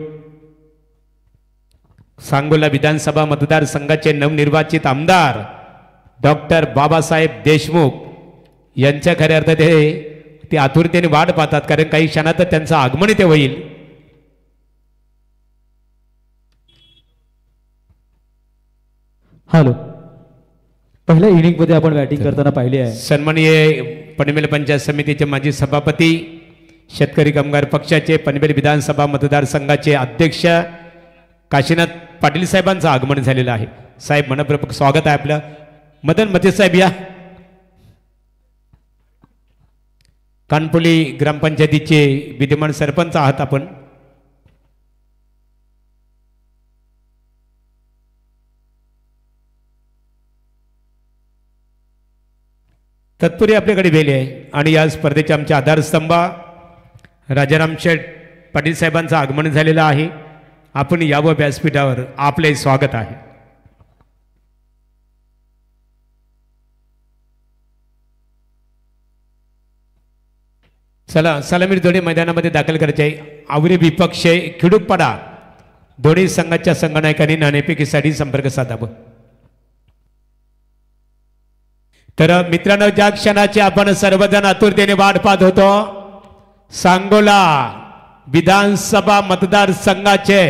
सांगोला विधानसभा मतदारसंघाचे नवनिर्वाचित आमदार डॉक्टर बाबासाहेब देशमुख यांच्या खऱ्या अर्थात ते आतुरतेने वाट पाहतात, कारण काही क्षणात त्यांचं आगमन इथे होईल. हॅलो, पहिल्या इनिंग मध्ये आपण बॅटिंग करताना पाहिली आहे. सन्माननीय पनवेल पंचायत समितीचे माजी सभापती, शेतकरी कामगार पक्षाचे पनवेल विधानसभा मतदारसंघाचे अध्यक्ष काशीनाथ पाटील साहेबांचं आगमन झालेलं आहे. साहेब मनपूर्वक स्वागत आहे आपलं. मदन मते साहेब या. कानपुली ग्रामपंचायतीचे विद्यमान सरपंच आहात आपण. तत्पुरी आपल्याकडे वेळ आहे आणि या स्पर्धेचे आमचे आधारस्तंभ राजाराम शेठ पाटील साहेबांचं आगमन झालेलं आहे. आपण यावं व्यासपीठावर, आपले स्वागत आहे. चला, सलामीर जोडे मैदानामध्ये दाखल करायचे आहे. आवरे विपक्ष खिडूकपाडा दोन्ही संघाच्या संघनायकांनी नाणेफेकीसाठी संपर्क साधावा. तर मित्रांनो, ज्या क्षणाची आपण सर्वजण आतुरतेने वाट पाहत होतो, सांगोला विधानसभा मतदारसंघाचे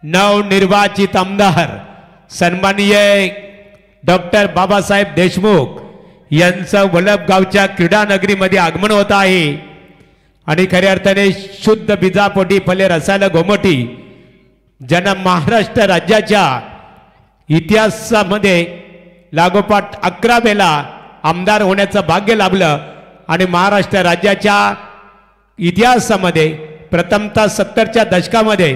नवनिर्वाचित आमदार सन्माननीय डॉक्टर बाबासाहेब देशमुख यांचं वल्लभगावच्या क्रीडा नगरीमध्ये आगमन होत आहे. आणि खऱ्या अर्थाने शुद्ध बीजापोटी फले रसाला गोमटी ज्यांना महाराष्ट्र राज्याच्या इतिहासामध्ये लागोपाठ 11 वेळा आमदार होण्याचं भाग्य लाभलं आणि महाराष्ट्र राज्याच्या इतिहासामध्ये प्रथमतः 70च्या दशकामध्ये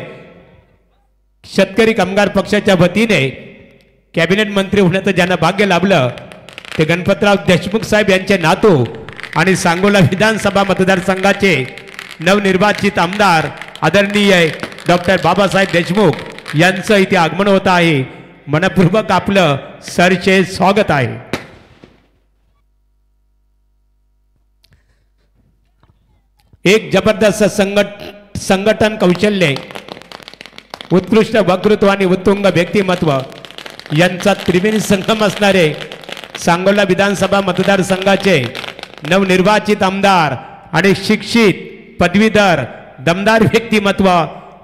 शेतकरी कामगार पक्षाच्या वतीने कॅबिनेट मंत्री होण्याचं ज्यांना भाग्य लाभलं ते गणपतराव देशमुख साहेब यांचे नातू आणि सांगोला विधानसभा मतदारसंघाचे नवनिर्वाचित आमदार आदरणीय डॉक्टर बाबासाहेब देशमुख यांचं इथे आगमन होत आहे. मनपूर्वक आपलं सरचे स्वागत आहे. एक जबरदस्त संघटन कौशल्य, उत्कृष्ट वक्तृत्व आणि उत्तुंग व्यक्तिमत्व यांचा त्रिवेणी संगम असणारे सांगोला विधानसभा मतदारसंघाचे नवनिर्वाचित आमदार आणि शिक्षित पदवीधर दमदार व्यक्तिमत्व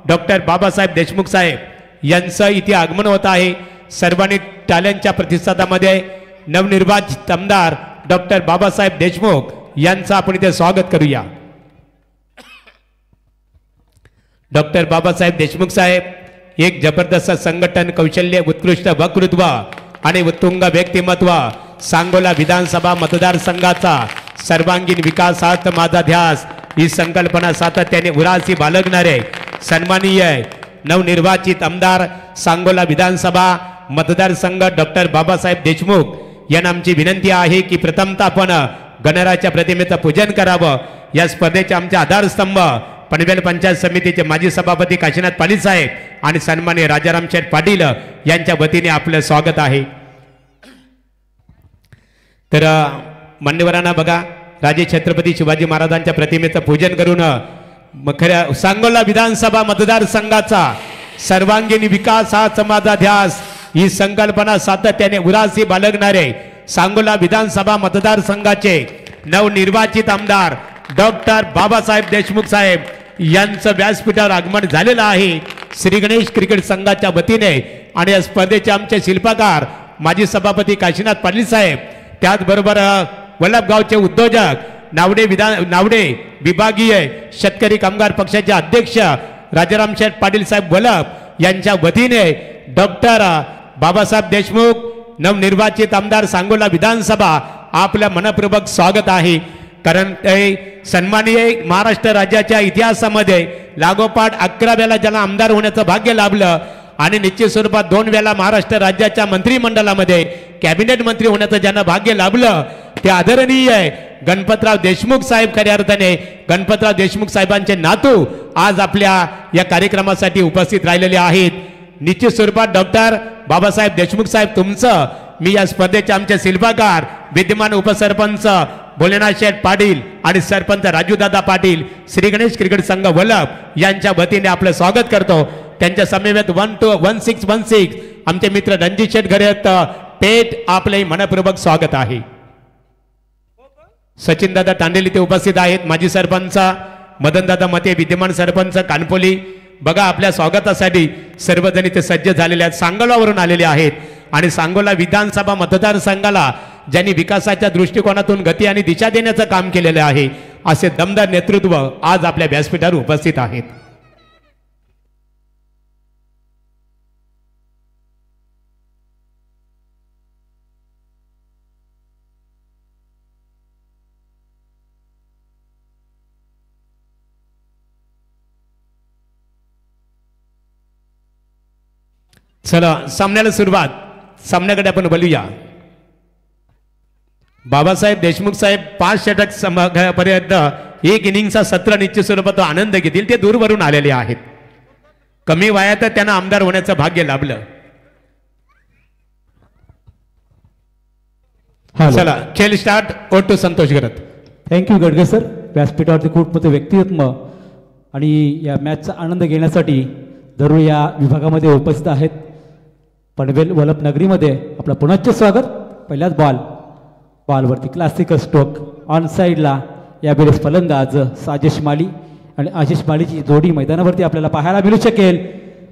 डॉक्टर बाबासाहेब देशमुख साहेब यांचं इथे आगमन होत आहे. सर्वांनी टाळ्यांच्या प्रतिसादामध्ये नवनिर्वाचित आमदार डॉक्टर बाबासाहेब देशमुख यांचं आपण इथे स्वागत करूया. डॉक्टर बाबासाहेब देशमुख साहेब एक जबरदस्त संघटन कौशल्य, उत्कृष्ट वक्तृत्व आणि उत्तुंग व्यक्तिमत्व, सांगोला विधानसभा मतदारसंघाचा सर्वांगीण विकासात माझा ध्यास ही संकल्पना सातत्याने उरासी बाळगणारे सन्माननीय नवनिर्वाचित आमदार सांगोला विधानसभा मतदारसंघ डॉक्टर बाबासाहेब देशमुख यांना आमची विनंती आहे की प्रथमतः आपण गणरायाच्या प्रतिमेचं पूजन करावं. या स्पर्धेचे आमचे आधारस्तंभ पनवेल पंचायत समितीचे माजी सभापती काशीनाथ पाटील साहेब आणि सन्माननीय राजाराम शेठ पाटील यांच्या वतीने आपलं स्वागत आहे. तर मान्यवरांना बघा, राजे छत्रपती शिवाजी महाराजांच्या प्रतिमेचं पूजन करून खऱ्या सांगोला विधानसभा मतदारसंघाचा सर्वांगीण विकास हा समाजा ध्यास ही संकल्पना सातत्याने उरासी बाळगणारे सांगोला विधानसभा मतदारसंघाचे नवनिर्वाचित आमदार डॉक्टर बाबासाहेब देशमुख साहेब यांचं व्यासपीठावर आगमन झालेलं आहे. श्री गणेश क्रिकेट संघाच्या वतीने आणि या स्पर्धेचे आमचे शिल्पकार माजी सभापती काशीनाथ पाटील साहेब, त्याचबरोबर वल्लभगावचे उद्योजक नावडे विभागीय शेतकरी कामगार पक्षाचे अध्यक्ष राजाराम शेठ पाटील साहेब वल्लभ यांच्या वतीने डॉक्टर बाबासाहेब देशमुख नवनिर्वाचित आमदार सांगोला विधानसभा आपल्या मनपूर्वक स्वागत आहे. कारण ते सन्माननीय महाराष्ट्र राज्याच्या इतिहासामध्ये लागोपाठ 11 वेळा ज्याला आमदार होण्याचं भाग्य लाभलं आणि निश्चित स्वरूपात 2 वेळा महाराष्ट्र राज्याच्या मंत्रिमंडळामध्ये कॅबिनेट मंत्री होण्याचं ज्यांना भाग्य लाभलं ते आदरणीय गणपतराव देशमुख साहेब, खऱ्या अर्थाने गणपतराव देशमुख साहेबांचे नातू आज आपल्या या कार्यक्रमासाठी उपस्थित राहिलेले आहेत. निश्चित स्वरूपात डॉक्टर बाबासाहेब देशमुख साहेब तुमचं मी या स्पर्धेचे आमचे शिल्पकार विद्यमान उपसरपंच भोलेनाथ शेठ पाटील आणि सरपंच राजूदादा पाटील श्री गणेश क्रिकेट संघ वल्लभ यांच्या वतीने आपलं स्वागत करतो. त्यांच्या समवेत 1616 आमचे मित्र रणजित शेठ घरेत पेठ आपले मनपूर्वक स्वागत आहे. सचिनदादा तांडेल इथे उपस्थित आहेत, माजी सरपंच मदनदादा मते विद्यमान सरपंच कानपोली. बघा, आपल्या स्वागतासाठी सर्वजण इथे सज्ज झालेले आहेत, सांगोलावरून आलेले आहेत आणि सांगोला विधानसभा मतदारसंघाला ज्यांनी विकासाच्या दृष्टिकोनातून गती आणि दिशा देण्याचं काम केलेलं आहे असे दमदार नेतृत्व आज आपल्या व्यासपीठावर उपस्थित आहेत. चला सामन्याला सुरुवात. सामन्याकडे आपण बोलूया. बाबासाहेब देशमुख साहेब 5 षटक पर्यंत 1 इनिंगचा 17 निश्चित स्वरूपात आनंद घेतील. ते दूरवरून आलेले आहेत. कमी वयात त्यांना आमदार होण्याचं भाग्य लाभलं. चला खेळ स्टार्ट. ओटू संतोष गरत. Thank you Gadge sir. व्यासपीठावरती खूप मोठे व्यक्तिमत्व आणि या मॅचचा आनंद घेण्यासाठी जरूर या विभागामध्ये उपस्थित आहेत. पनवेल वल्लभ नगरीमध्ये आपलं पुनश्च स्वागत. पहिल्याच बॉलवरती क्लासिकल स्ट्रोक ऑन साईडला यावेळेस फलंदाज साजेश माली आणि आशिष मालीची जोडी मैदानावरती आपल्याला पाहायला मिळू शकेल.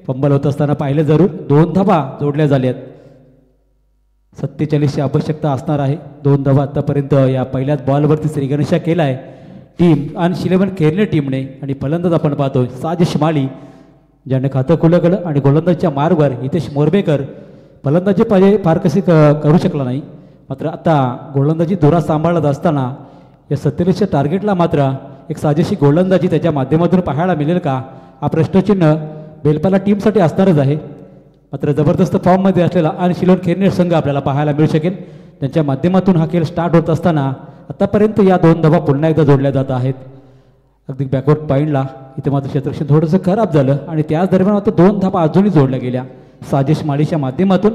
फंबल होत असताना पाहिलं जरूर 2 धावा जोडल्या झाल्यात. 47ची आवश्यकता असणार आहे. 2 धावा आतापर्यंत या पहिल्याच बॉलवरती श्रीगणेशा केला आहे. टीम आणि 11 केरले टीमने आणि फलंदाज आपण पाहतोय साजिश माळी ज्याने खातं खुलं केलं आणि गोलंदाजीच्या मार्गवर हितेश मोरबेकर फलंदाजी पाहिजे फार कशी करू शकला नाही. मात्र आता गोलंदाजी धुरा सांभाळत असताना या 47च्या टार्गेटला मात्र एक साजेशी गोलंदाजी त्याच्या माध्यमातून पाहायला मिळेल का हा प्रश्नचिन्ह बेलपाला टीमसाठी असणारच आहे. मात्र जबरदस्त फॉर्ममध्ये असलेला आणि शिलोन खेरनेर संघ आपल्याला पाहायला मिळू शकेल त्यांच्या माध्यमातून हा खेळ स्टार्ट होत असताना आतापर्यंत या 2 धावा पुन्हा एकदा जोडल्या जात आहेत. अगदी बॅकवर्ड पॉईंटला इथे मात्र क्षेत्ररक्षण थोडंसं खराब झालं आणि त्याच दरम्यान आता 2 धावा अजूनही जोडल्या गेल्या साजेश माळीच्या माध्यमातून.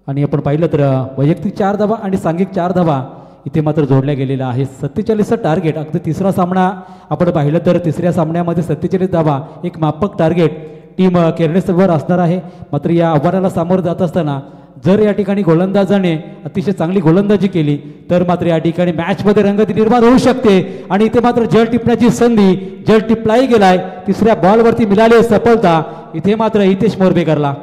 आणि आपण पाहिलं तर वैयक्तिक 4 धावा आणि सांघिक 4 धावा इथे मात्र जोडल्या गेलेल्या आहेत. 47चं टार्गेट अगदी तिसरा सामना आपण पाहिलं तर तिसऱ्या सामन्यामध्ये 47 धावा एक माफक टार्गेट टीम केरनेसवर असणार आहे. मात्र या आव्हानाला सामोरं जात असताना जर या ठिकाणी गोलंदाजाने अतिशय चांगली गोलंदाजी केली तर मात्र या ठिकाणी मॅचमध्ये रंगत निर्माण होऊ शकते. आणि इथे मात्र जल टिपण्याची संधी जल टिपलाही गेलाय. तिसऱ्या बॉलवरती मिळाली सफलता इथे मात्र हितेश मोरबेकरला.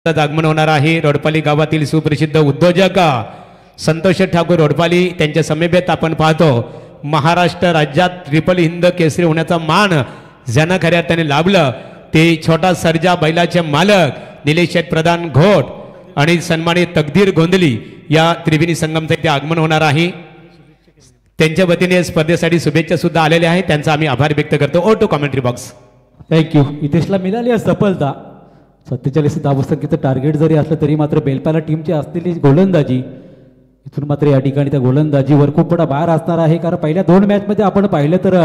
आगमन होणार आहे. रोडपाली गावातील सुप्रसिद्ध उद्योजक संतोष ठाकूर रोडपाली त्यांच्या समेबेत आपण पाहतो महाराष्ट्र राज्यात ट्रिपल हिंद केसरी होण्याचा मान ज्यांना खऱ्या अर्थाने लाभलं ते छोटा सर्जा बैलाचे मालक निलेश प्रधान घोट आणि सन्मानित तकदीर गोंधली या त्रिवेणी संगमचे ते आगमन होणार आहे. त्यांच्या वतीने स्पर्धेसाठी शुभेच्छा सुद्धा आलेल्या आहेत. त्यांचा आम्ही आभार व्यक्त करतो. ओ टू कॉमेंट्री बॉक्स. थँक्यू. हितेशला मिळाली आहे सफलता. 47 धावसंख्येचं टार्गेट जरी असलं तरी मात्र बेलपाला टीमची असलेली गोलंदाजी इथून मात्र या ठिकाणी त्या गोलंदाजीवर खूप मोठा भार असणार आहे. कारण पहिल्या 2 मॅचमध्ये आपण पाहिलं तर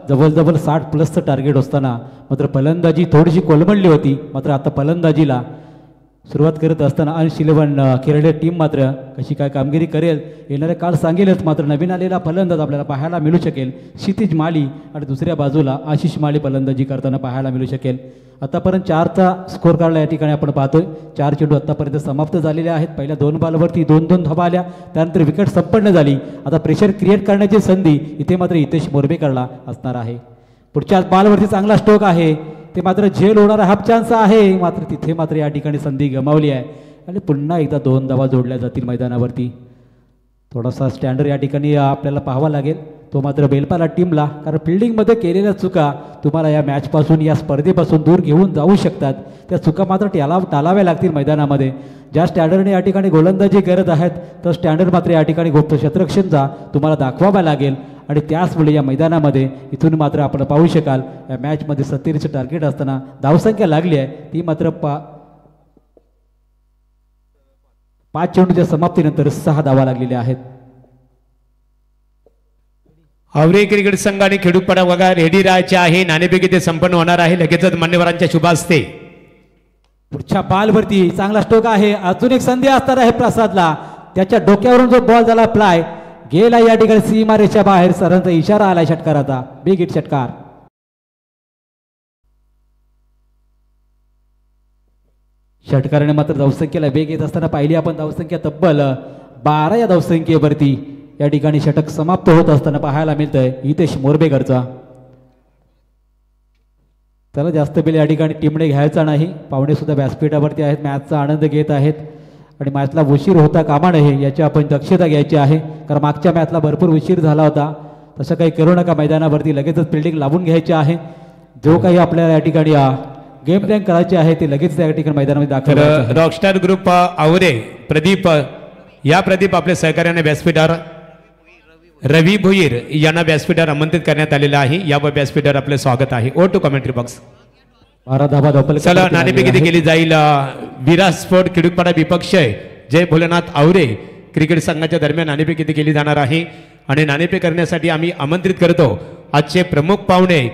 जवळजवळ 60+ टार्गेट असताना मात्र फलंदाजी थोडीशी कोलमडली होती. मात्र आता फलंदाजीला सुरुवात करत असताना आणि 11 केरळ टीम मात्र कशी काय कामगिरी करेल येणारे काळ सांगेलच. मात्र नवीन आलेला फलंदाज आपल्याला पाहायला मिळू शकेल क्षितिज माळी आणि दुसऱ्या बाजूला आशिष माळी फलंदाजी करताना पाहायला मिळू शकेल. आतापर्यंत 4चा स्कोर कार्डला या ठिकाणी आपण पाहतोय. 4 चेंडू आतापर्यंत समाप्त झालेले आहेत. पहिल्या 2 बॉलवरती 2-2 धावा आल्या. त्यानंतर विकेट संपन्न झाली. आता प्रेशर क्रिएट करण्याची संधी इथे मात्र हितेश मोरबेकरला असणार आहे. पुढच्या बॉलवरती चांगला स्ट्रोक आहे ते मात्र झेल होणारा हाफ चान्स आहे. मात्र तिथे मात्र या ठिकाणी संधी गमावली आहे आणि पुन्हा एकदा 2 धावा जोडल्या जातील मैदानावरती. थोडासा स्टँडर्ड या ठिकाणी आपल्याला पाहावा लागेल तो मात्र बेलपाला टीमला. कारण फिल्डिंगमध्ये केलेल्या चुका तुम्हाला या मॅचपासून या स्पर्धेपासून दूर घेऊन जाऊ शकतात. त्या चुका मात्र टाळाव्या लागतील मैदानामध्ये. ज्या स्टँडर्डने या ठिकाणी गोलंदाजी करत आहेत तर स्टँडर्ड मात्र या ठिकाणी गुप्त क्षेत्ररक्षणचा तुम्हाला दाखवावा लागेल. आणि त्याचमुळे या मैदानामध्ये इथून मात्र आपण पाहू शकाल या मॅचमध्ये 70चं टार्गेट असताना धावसंख्या लागली आहे ती मात्र 5 चेंडूच्या समाप्तीनंतर 6 धावा लागलेल्या आहेत. आवरे क्रिकेट संघ आणि खेडूतपाडा वगैरे रेडी राहायचे आहे. नाणेफेक इथे संपन्न होणार आहे. लगेचच मान्यवरांच्या शुभ हस्ते. पुढच्या बॉलवरती चांगला स्ट्रोक आहे. अजून एक संधी असणार आहे प्रसादला. त्याच्या डोक्यावरून जो बॉल झाला फ्लाय गेला या ठिकाणी सीमारेषा बाहेर. सरांचा इशारा आलाय षटकाराचा. बिग हिट षटकार. षटकाराने मात्र धावसंख्येला वेग येत असताना पाहिली आपण धावसंख्या तब्बल 12 या धावसंख्येवरती या ठिकाणी षटक समाप्त होत असताना पाहायला मिळतंय हितेश मोरबेकरचा. त्याला जास्त बेल या ठिकाणी टीमने घ्यायचा नाही. पाहुणे सुद्धा व्यासपीठावरती आहेत. मॅचचा आनंद घेत आहेत आणि मॅचला उशीर होता कामा नये याची आपण दक्षता घ्यायची आहे. कारण मागच्या मॅचला भरपूर उशीर झाला होता. तसं काही करू नका. मैदानावरती लगेचच फिल्डिंग लावून घ्यायची आहे. जो काही आपल्याला या ठिकाणी गेम प्लॅन करायचे आहे ते लगेच त्या ठिकाणी मैदानामध्ये दाखल. रॉकस्टार ग्रुप आवरे प्रदीप या प्रदीप आपल्या सहकार्याने व्यासपीठावर रवी भोईर यांना व्यासपीठावर आमंत्रित करण्यात आलेलं आहे. या व्यासपीठावर आपलं स्वागत आहे. O two commentary box. 12 धावा धावपल. चला नाणेफेक इथे केली जाईल. विराज स्पोर्ट खेडूतपाडा विपक्ष जय भोलेनाथ आवरे क्रिकेट संघाच्या दरम्यान नाणेफेक इथे केली जाणार आहे. आणि नाणेफेक करण्यासाठी आम्ही आमंत्रित करतो आजचे प्रमुख पाहुणे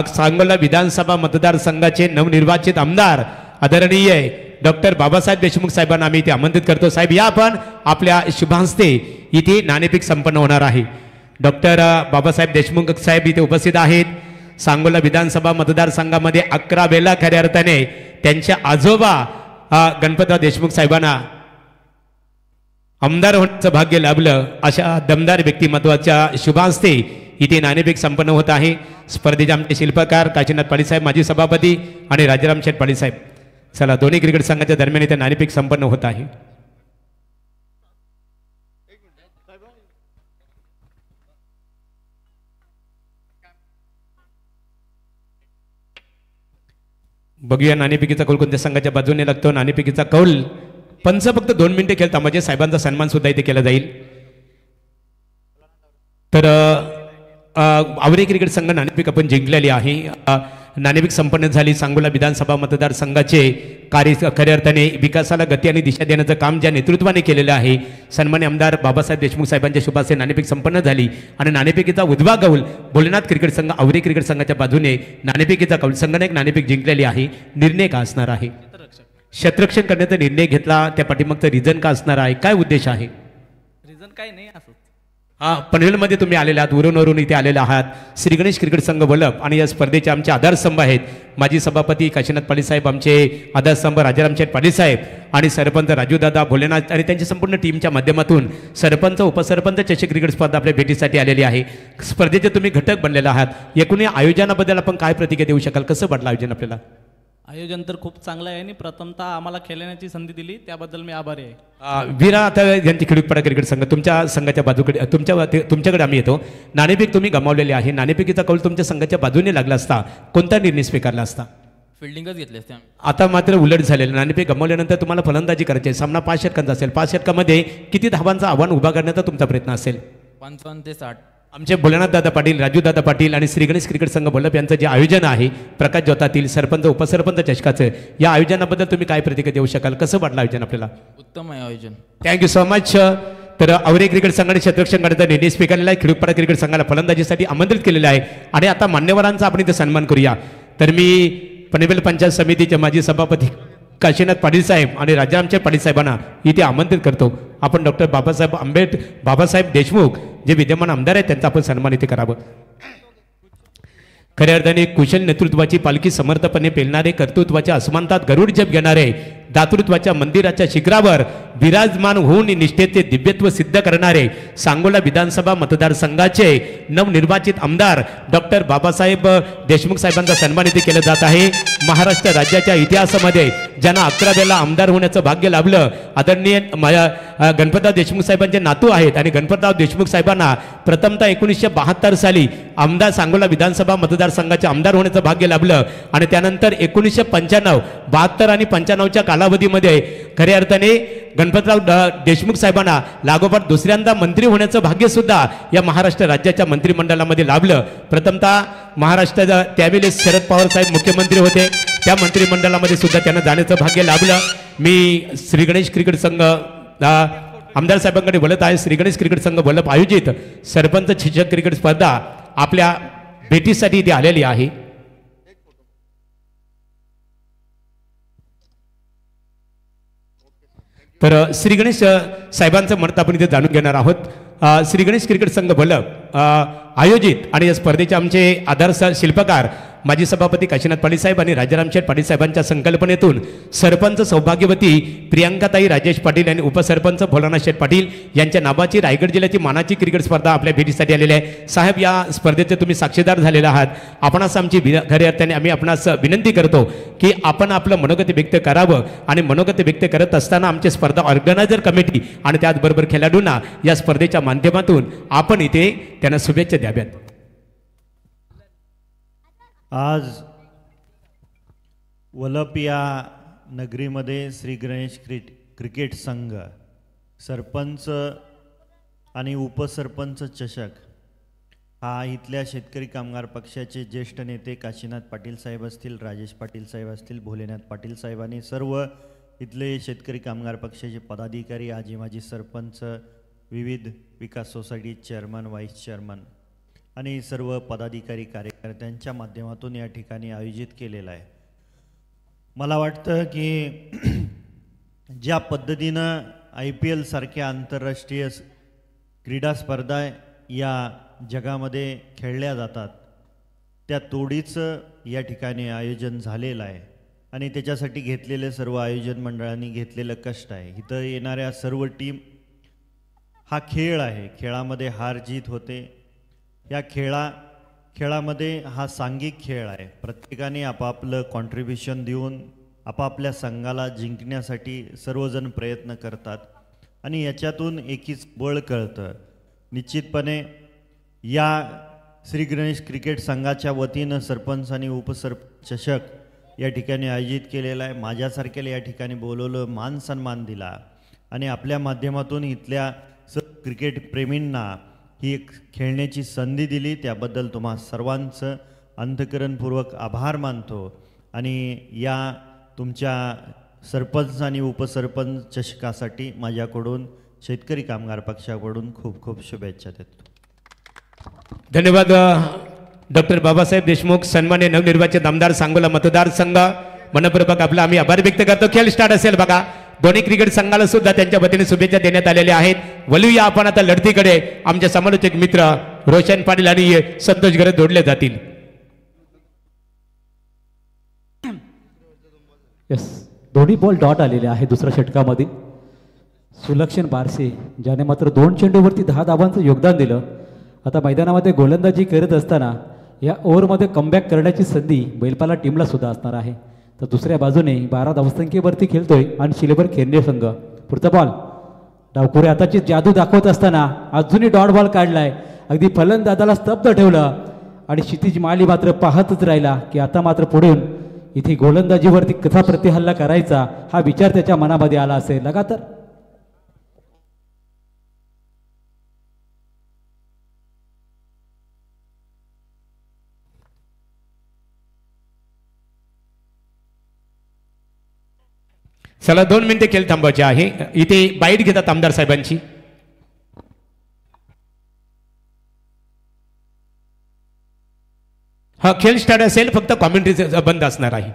सांगोला विधानसभा मतदारसंघाचे नवनिर्वाचित आमदार आदरणीय डॉक्टर बाबासाहेब देशमुख साहेबांना आम्ही इथे आमंत्रित करतो. साहेब या आपण आपल्या शुभांस्ते इथे नाणेफेक संपन्न होणार आहे. डॉक्टर बाबासाहेब देशमुख साहेब इथे उपस्थित आहेत. सांगोला विधानसभा मतदारसंघामध्ये 11 वेळा खऱ्या अर्थाने त्यांच्या आजोबा गणपतराव देशमुख साहेबांना आमदार होण्याचं भाग्य लाभलं अशा दमदार व्यक्तिमत्वाच्या शुभास्ते इथे नाणेफेक संपन्न होत आहे. स्पर्धेचे आमचे शिल्पकार काशीनाथ पाटील साहेब माजी सभापती आणि राजाराम शेठ पाटील साहेब. चला दोन्ही क्रिकेट संघाच्या दरम्यान इथे नाणेफेक संपन्न होत आहे. बघूया नाणेफेकीचा कौल कोणत्या संघाच्या बाजूने लागतो. नाणेफेकीचा कौल पंच फक्त 2 मिनिटे खेळता म्हणजे साहेबांचा सन्मान सुद्धा इथे केला जाईल. तर आवरे क्रिकेट संघ नाणेफेक आपण जिंकलेली आहे. नाणेफेक संपन्न झाली. सांगोला विधानसभा मतदारसंघाचे कार्य खऱ्या अर्थाने विकासाला गती आणि दिशा देण्याचं काम ज्या नेतृत्वाने केलेलं आहे सन्मान्य आमदार बाबासाहेब देशमुख साहेबांच्या शुभास्ते नाणेफेक संपन्न झाली आणि नाणेफेकीचा उजवा कौल भोलेनाथ क्रिकेट संघ आवरे क्रिकेट संघाच्या बाजूने नाणेफेकीचा कौल संघाने एक नाणेफेक जिंकलेली आहे. निर्णय का असणार आहे? क्षेत्ररक्षण करण्याचा निर्णय घेतला त्या पाठीमागचा रिझन का असणार आहे? काय उद्देश आहे? रिझन काय नाही असं. पनवेलमध्ये तुम्ही आलेले आहात, वरून इथे आलेले आहात. श्री गणेश क्रिकेट संघ वलप आणि या स्पर्धेचे आमचे आधारस्तंभ आहेत माजी सभापती काशीनाथ पाटील साहेब, आमचे आधारस्तंभ राजाराम शेठ पाटील साहेब आणि सरपंच राजूदादा भोलेनाथ आणि त्यांच्या संपूर्ण टीमच्या माध्यमातून सरपंच उपसरपंच चषक क्रिकेट स्पर्धा आपल्या भेटीसाठी आलेली आहे. स्पर्धेचे तुम्ही घटक बनलेले आहात. एकूण या आयोजनाबद्दल आपण काय प्रतिक्रिया देऊ शकाल? कसं वाटलं आयोजन आपल्याला? आयोजन तर खूप चांगलं आहे आणि प्रथमतः आम्हाला खेळण्याची संधी दिली त्याबद्दल मी आभारी आहे. वीरा आता यांची खिडूकपाडा क्रिकेट संघ तुमच्या संघाच्या बाजूकडे तुमच्याकडे आम्ही येतो. नाणेफेक तुम्ही गमावलेली आहे. नाणेफेकीचा कौल तुमच्या संघाच्या बाजूने लागला असता कोणता निर्णय स्वीकारला असता? फिल्डिंगच घेतली असते. आता मात्र उलट झालेलं. नाणेफेक गमावल्यानंतर तुम्हाला फलंदाजी करायची आहे. सामना 5 षटकांचा असेल. 5 षटकामध्ये किती धावांचं आव्हान उभा करण्याचा तुमचा प्रयत्न असेल? 55 ते 60. आमचे भोलेनाथ दादा पाटील, राजू दादा पाटील आणि श्री गणेश क्रिकेट संघ वल्लभ यांचं जे आयोजन आहे प्रकाश जोतातील सरपंच उपसरपंच चषकाचं, या आयोजनाबद्दल तुम्ही काय प्रतिक्रिया देऊ शकाल? कसं वाटलं आयोजन आपल्याला? उत्तम आहे आयोजन. Thank you so much. तर आवरे क्रिकेट संघाने क्षेत्ररक्षण करण्याचा निर्णय स्वीकारलेला आहे. खिडूकपाडा क्रिकेट संघाला फलंदाजीसाठी आमंत्रित केलेलं आहे आणि आता मान्यवरांचा आपण इथे सन्मान करूया. तर मी पनवेल पंचायत समितीचे माजी सभापती काशीनाथ पाटील साहेब आणि राजारामचे पाटील साहेबांना इथे आमंत्रित करतो. आपण डॉक्टर बाबासाहेब देशमुख जे विद्यमान आमदार आहेत त्यांचा आपण सन्मान इथे करावं. खऱ्या अर्थाने कुशल नेतृत्वाची पालखी समर्थपणे पेलणारे, कर्तृत्वाच्या असमानतात गरुड जप घेणारे, दातृत्वाच्या मंदिराच्या शिखरावर विराजमान होऊन निष्ठेचे दिव्यत्व सिद्ध करणारे सांगोला विधानसभा मतदारसंघाचे नवनिर्वाचित आमदार डॉक्टर बाबासाहेब देशमुख साहेबांचा सन्मान इथे केला जात आहे. महाराष्ट्र राज्याच्या इतिहासामध्ये ज्यांना 11 वेळेला आमदार होण्याचं भाग्य लाभलं आदरणीय गणपतराव देशमुख साहेबांचे नातू आहेत आणि गणपतराव देशमुख साहेबांना प्रथमतः 1972 साली आमदार सांगोला विधानसभा मतदारसंघाचे आमदार होण्याचं भाग्य लाभलं आणि त्यानंतर 1995, 72 आणि 95च्या कालावधीमध्ये खऱ्या अर्थाने गणपतराव देशमुख साहेबांना लागोपाठ दुसऱ्यांदा मंत्री होण्याचं भाग्य सुद्धा या महाराष्ट्र राज्याच्या मंत्रिमंडळामध्ये लाभलं. प्रथमतः महाराष्ट्राचा त्यावेळेस शरद पवार साहेब मुख्यमंत्री होते, त्या मंत्रिमंडळामध्ये सुद्धा त्यांना जाण्याचं भाग्य लाभलं. मी श्री गणेश क्रिकेट संघ आमदार साहेबांकडे बोलत आहे. श्री गणेश क्रिकेट संघ वल्लभ आयोजित सरपंच शिक्षक क्रिकेट स्पर्धा आपल्या भेटीसाठी इथे आलेली आहे. तर श्री गणेश साहेबांचं मत आपण इथे जाणून घेणार आहोत. श्री गणेश क्रिकेट संघ वल्लभ आयोजित आणि या स्पर्धेचे आमचे आधार शिल्पकार माजी सभापती काशीनाथ पाटील साहेब आणि राजाराम शेठ पाटील साहेबांच्या संकल्पनेतून सरपंच सौभाग्यवती प्रियांकाताई राजेश पाटील आणि उपसरपंच भोलानाथ शेठ पाटील यांच्या नावाची रायगड जिल्ह्याची मानाची क्रिकेट स्पर्धा आपल्या भेटीसाठी आलेली आहे. साहेब, या स्पर्धेचे तुम्ही साक्षीदार झालेले आहात. आपणास आमची खऱ्या अर्थाने आम्ही आपणास विनंती करतो की आपण आपलं मनोगत व्यक्त करावं आणि मनोगत व्यक्त करत असताना आमची स्पर्धा ऑर्गनायझर कमिटी आणि त्याचबरोबर खेळाडूंना या स्पर्धेच्या माध्यमातून आपण इथे त्यांना शुभेच्छा द्याव्यात. आज वलप या नगरीमध्ये श्री गणेश क्रिकेट संघ सरपंच आणि उपसरपंच चषक हा इथल्या शेतकरी कामगार पक्षाचे ज्येष्ठ नेते काशीनाथ पाटील साहेब असतील, राजेश पाटील साहेब असतील, भोलेनाथ पाटील साहेब आणि सर्व इथले शेतकरी कामगार पक्षाचे पदाधिकारी, आजी माजी सरपंच, विविध विकास सोसायटी चेअरमन, व्हाईस चेअरमन आणि सर्व पदाधिकारी कार्यकर्त्यांच्या माध्यमातून या ठिकाणी आयोजित केलेला आहे. मला वाटतं की ज्या पद्धतीनं IPL सारख्या आंतरराष्ट्रीय क्रीडा स्पर्धा या जगामध्ये खेळल्या जातात त्या तोडीचं या ठिकाणी आयोजन झालेलं आहे. आणि त्याच्यासाठी घेतलेले सर्व आयोजन मंडळांनी घेतलेलं कष्ट आहे. इथं येणाऱ्या सर्व टीम, हा खेळ आहे, खेळामध्ये हार जीत होते. या खेळामध्ये हा सांघिक खेळ आहे. प्रत्येकाने आपापलं कॉन्ट्रीब्युशन देऊन आपापल्या संघाला जिंकण्यासाठी सर्वजण प्रयत्न करतात आणि याच्यातून एकीच बळ कळतं. निश्चितपणे या श्री गणेश क्रिकेट संघाच्या वतीनं सरपंच आणि उपसरपंच चषक या ठिकाणी आयोजित केलेला आहे. माझ्यासारख्याला या ठिकाणी बोलवलं, मान सन्मान दिला आणि आपल्या माध्यमातून इथल्या क्रिकेट प्रेमींना ही एक खेळण्याची संधी दिली. त्याबद्दल तुम्हा सर्वांचं अंतःकरणपूर्वक आभार मानतो आणि या तुमच्या सरपंच आणि उपसरपंच चषकासाठी माझ्याकडून शेतकरी कामगार पक्षाकडून खूप खूप शुभेच्छा देतो. धन्यवाद डॉक्टर बाबासाहेब देशमुख, सन्मान्य नवनिर्वाचित आमदार सांगोला मतदारसंघ. मनपूर्वक आपला आम्ही आभार व्यक्त करतो. खेळ स्टार्ट असेल बघा. दोन्ही क्रिकेट संघाला सुद्धा त्यांच्या वतीने शुभेच्छा देण्यात आलेल्या आहेत. वळूया आपण आता लढतीकडे. आमचे समालोचक मित्र रोशन पाटील आणि संतोष गरज जोडले जातील. यस, दोन्ही बॉल डॉट आलेले आहे दुसऱ्या षटकामध्ये. सुलक्षण बारसे ज्याने मात्र 2 चेंडूवरती 10 धावांचं योगदान दिलं. आता मैदानामध्ये गोलंदाजी करत असताना या ओव्हरमध्ये कमबॅक करण्याची संधी बैलपाला टीमला सुद्धा असणार आहे. तर दुसऱ्या बाजूने 12 धावसंख्येवरती खेळतोय आणि शिलेभर खेळणे संघ. पुढचा बॉल डावखुरे आताची जादू दाखवत असताना अजूनही डॉट बॉल काढलाय. अगदी फलंदाजाला स्तब्ध ठेवलं आणि क्षितिज माली मात्र पाहतच राहिला की आता मात्र पुढून इथे गोलंदाजीवरती कसा प्रतिहल्ला करायचा हा विचार त्याच्या मनामध्ये आला असेल. लगातार चला 2 मिनिटे खेळ थांबवायचे आहे. इथे बाईट घेतात आमदार साहेबांची. हा खेळ स्टार्ट असेल, फक्त कॉमेंट्री बंद असणार आहे.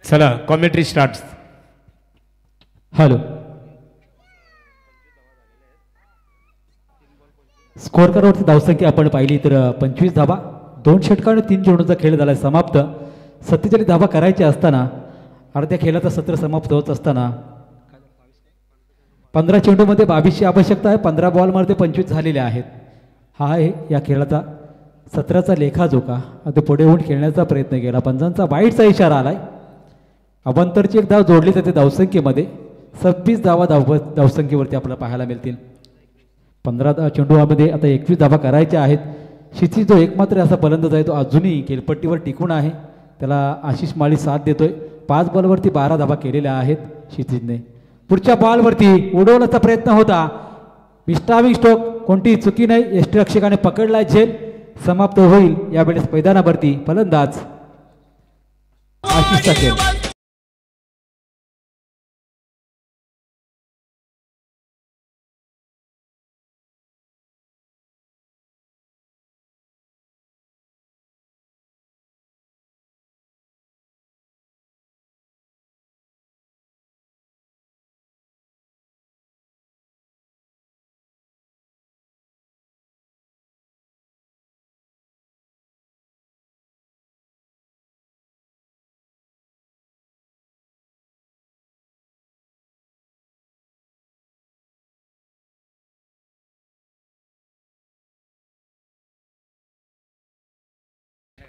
चला कॉमेंट्री स्टार्ट. हॅलो. स्कोअर कार्डवरती धावसंख्या आपण पाहिली तर 25 धावा, 2 षटकार आणि 3 चेंडूचा खेळ झाला समाप्त. 47 धावा करायच्या असताना अर्ध्या खेळाचा सत्र समाप्त होत असताना 15 चेंडूमध्ये 22ची आवश्यकता आहे. 15 बॉलमध्ये 25 झालेले आहेत. हा आहे या खेळाचा सत्राचा लेखाजोखा. आता पुढे होऊन खेळण्याचा प्रयत्न केला. पंचांचा वाईटचा इशारा आलाय. अवांतरची एक धाव जोडली जाते धावसंख्येमध्ये. 26 धावा धावसंख्येवरती आपल्याला पाहायला मिळतील. 15 चेंडूमध्ये आता 21 धावा करायच्या आहेत. क्षितिज जो एकमात्र असा फलंदाज आहे तो अजूनही खेळपट्टीवर टिकून आहे. त्याला आशिष माळी साथ देतोय. 5 बॉलवरती 12 धावा केलेल्या आहेत क्षितिजने. पुढच्या बॉलवरती उडवण्याचा प्रयत्न होता. मिस्टाविंग स्ट्रोक, कोणतीही चुकी नाही. यष्टिरक्षकाने पकडलाय झेल. समाप्त होईल यावेळेस मैदानावरती फलंदाज आशिषचा खेळ.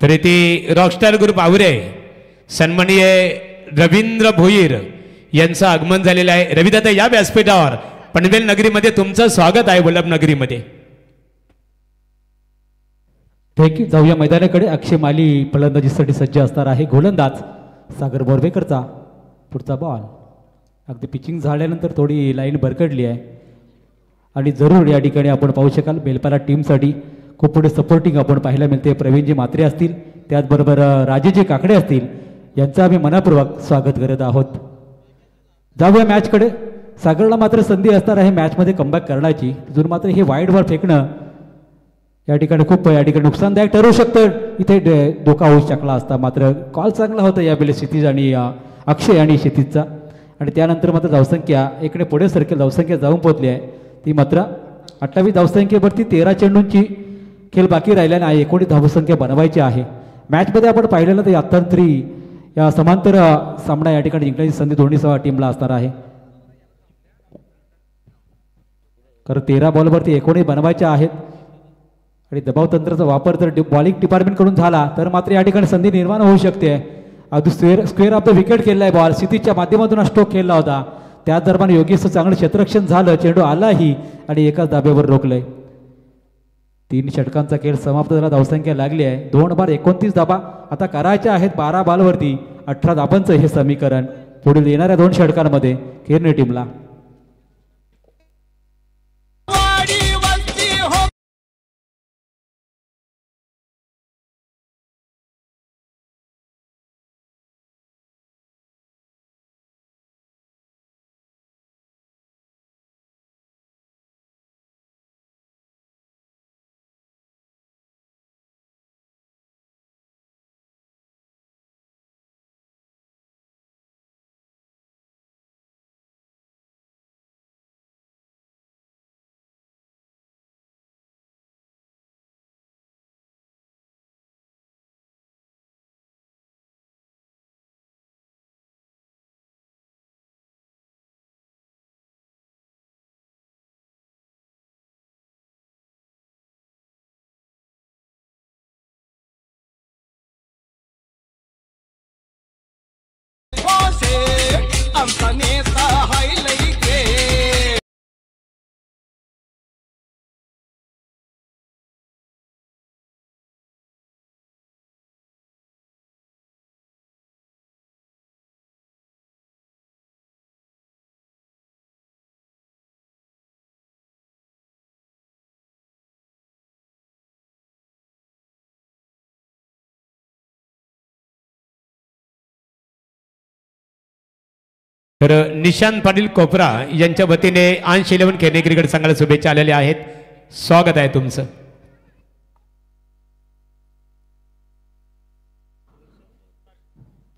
तर इथे रॉकस्टार ग्रुप आवरे सन्माननीय रवींद्र भोईर यांचं आगमन झालेलं आहे. रविदादा या व्यासपीठावर पनवेल नगरीमध्ये तुमचं स्वागत आहे. वल्लभ नगरीमध्ये थँक्यू. जाऊया मैदानाकडे. अक्षय माली फलंदाजीसाठी सज्ज असणार आहे. गोलंदाज सागर बोरवेकरचा पुढचा बॉल. अगदी पिचिंग झाल्यानंतर थोडी लाईन भरकडली आहे आणि जरूर या ठिकाणी आपण पाहू शकाल बेलपाला टीमसाठी खूप पुढे सपोर्टिंग आपण पाहायला मिळते. प्रवीणजी म्हात्रे असतील, त्याचबरोबर राजेजी काकडे असतील, यांचं आम्ही मनापूर्वक स्वागत करत आहोत. जाऊया मॅचकडे. सागरला मात्र संधी असणार आहे मॅचमध्ये कमबॅक करण्याची. जर मात्र हे वाईड बॉल फेकणं या ठिकाणी खूप नुकसानदायक ठरू शकतं. इथे धोका होऊ शकला असता. मात्र कॉल चांगला होता यावेळी क्षितिज आणि अक्षय आणि क्षितिजचा. आणि त्यानंतर मात्र धावसंख्या इकडे पुढे सरकेल धावसंख्या जाऊन पोहोचली आहे. ती मात्र 28 धावसंख्येवरती 13 चेंडूंची खेळ बाकी राहिल्याने आहे. 19 धावसंख्या बनवायची आहे. मॅचमध्ये आपण पाहिलेलं तर अत्तंत्री या समांतर सामना या ठिकाणी जिंकण्याची संधी दोन्ही टीमला असणार आहे. कारण 13 बॉलवरती 19 बनवायच्या आहेत आणि दबाव तंत्राचा वापर जर बॉलिंग डिपार्टमेंटकडून झाला तर मात्र या ठिकाणी संधी निर्माण होऊ शकते. अगदी स्क्वेअर ऑफ द विकेट केलेला आहे बॉल. क्षितिजच्या माध्यमातून स्ट्रोक खेळला होता. त्या दरम्यान योगेशचं चांगलं क्षेत्ररक्षण झालं. चेंडू आलाही आणि एकाच धाब्यावर रोखलंय. 3 षटकांचा खेळ समाप्त झाला. धावसंख्या लागली आहे 2 बार 29 धाबा आता करायच्या आहेत. 12 बॉलवरती 18 धाबांचं हे समीकरण पुढील येणाऱ्या 2 षटकांमध्ये केरने टीमला. तर निशांत पाटील कोपरा यांच्या वतीने अंश 11 केने क्रिकेट संघाला शुभेच्छा आलेल्या आहेत. स्वागत आहे तुमचं.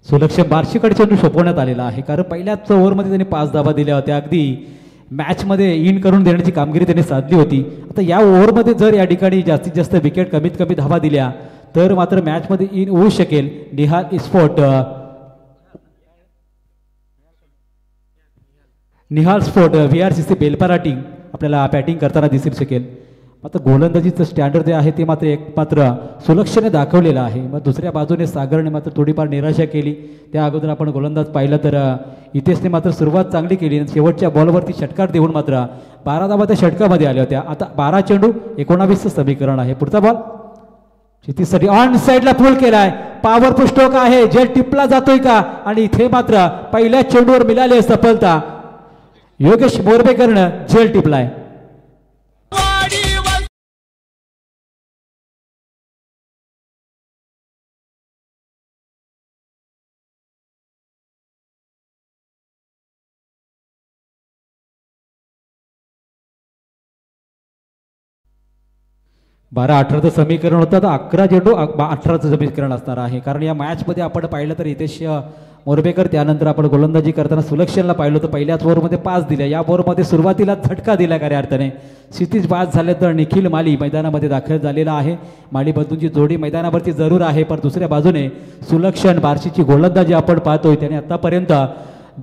सुलक्षण बार्शीकडे चेंडू सोपवण्यात आलेला आहे, कारण पहिल्याच ओव्हरमध्ये त्यांनी 5 धावा दिल्या होत्या. अगदी मॅचमध्ये इन करून देण्याची कामगिरी त्यांनी साधली होती. आता या ओव्हरमध्ये जर या ठिकाणी जास्तीत जास्त विकेट कमीत कमी धावा दिल्या तर मात्र मॅचमध्ये इन होऊ शकेल. निहाल स्फोट VRCC बेलपारा टीम आपल्याला बॅटिंग करताना दिसून शकेल. मात्र गोलंदाजीचं स्टँडर्ड जे आहे ते मात्र सुलक्षणे दाखवलेलं आहे. मग दुसऱ्या बाजूने सागरने मात्र थोडीफार निराशा केली. त्या अगोदर आपण गोलंदाज पाहिलं तर इथेचने मात्र सुरुवात चांगली केली. शेवटच्या बॉलवरती षटकार देऊन मात्र 12 धावा त्या षटकामध्ये आल्या होत्या. आता 12 चेंडू 19 समीकरण आहे. पुढचा बॉल क्षितिजसाठी ऑन साईडला पुल केलाय. पॉवरफुल स्ट्रोक आहे, जेल टिपला जातोय का, आणि इथे मात्र पहिल्या चेंडूवर मिळाली सफलता. योगेश मोरबेकरनं जेल टिपलाय. बारा 18चं समीकरण होतं, तर 11 चेंडू 18चं समीकरण असणार आहे. कारण या मॅचमध्ये आपण पाहिलं तर हितेश मोरबेकर, त्यानंतर आपण गोलंदाजी करताना सुलक्षणला पाहिलं तर पहिल्याच ओव्हरमध्ये 5 दिल्या. या ओव्हरमध्ये सुरुवातीला झटका दिला खऱ्या अर्थाने. क्षितिज बाद झाले तर निखिल माली मैदानामध्ये दाखल झालेला आहे. माली बंधूंची जोडी मैदानावरती जरूर आहे, पण दुसऱ्या बाजूने सुलक्षण बार्शीची गोलंदाजी आपण पाहतोय. त्याने आतापर्यंत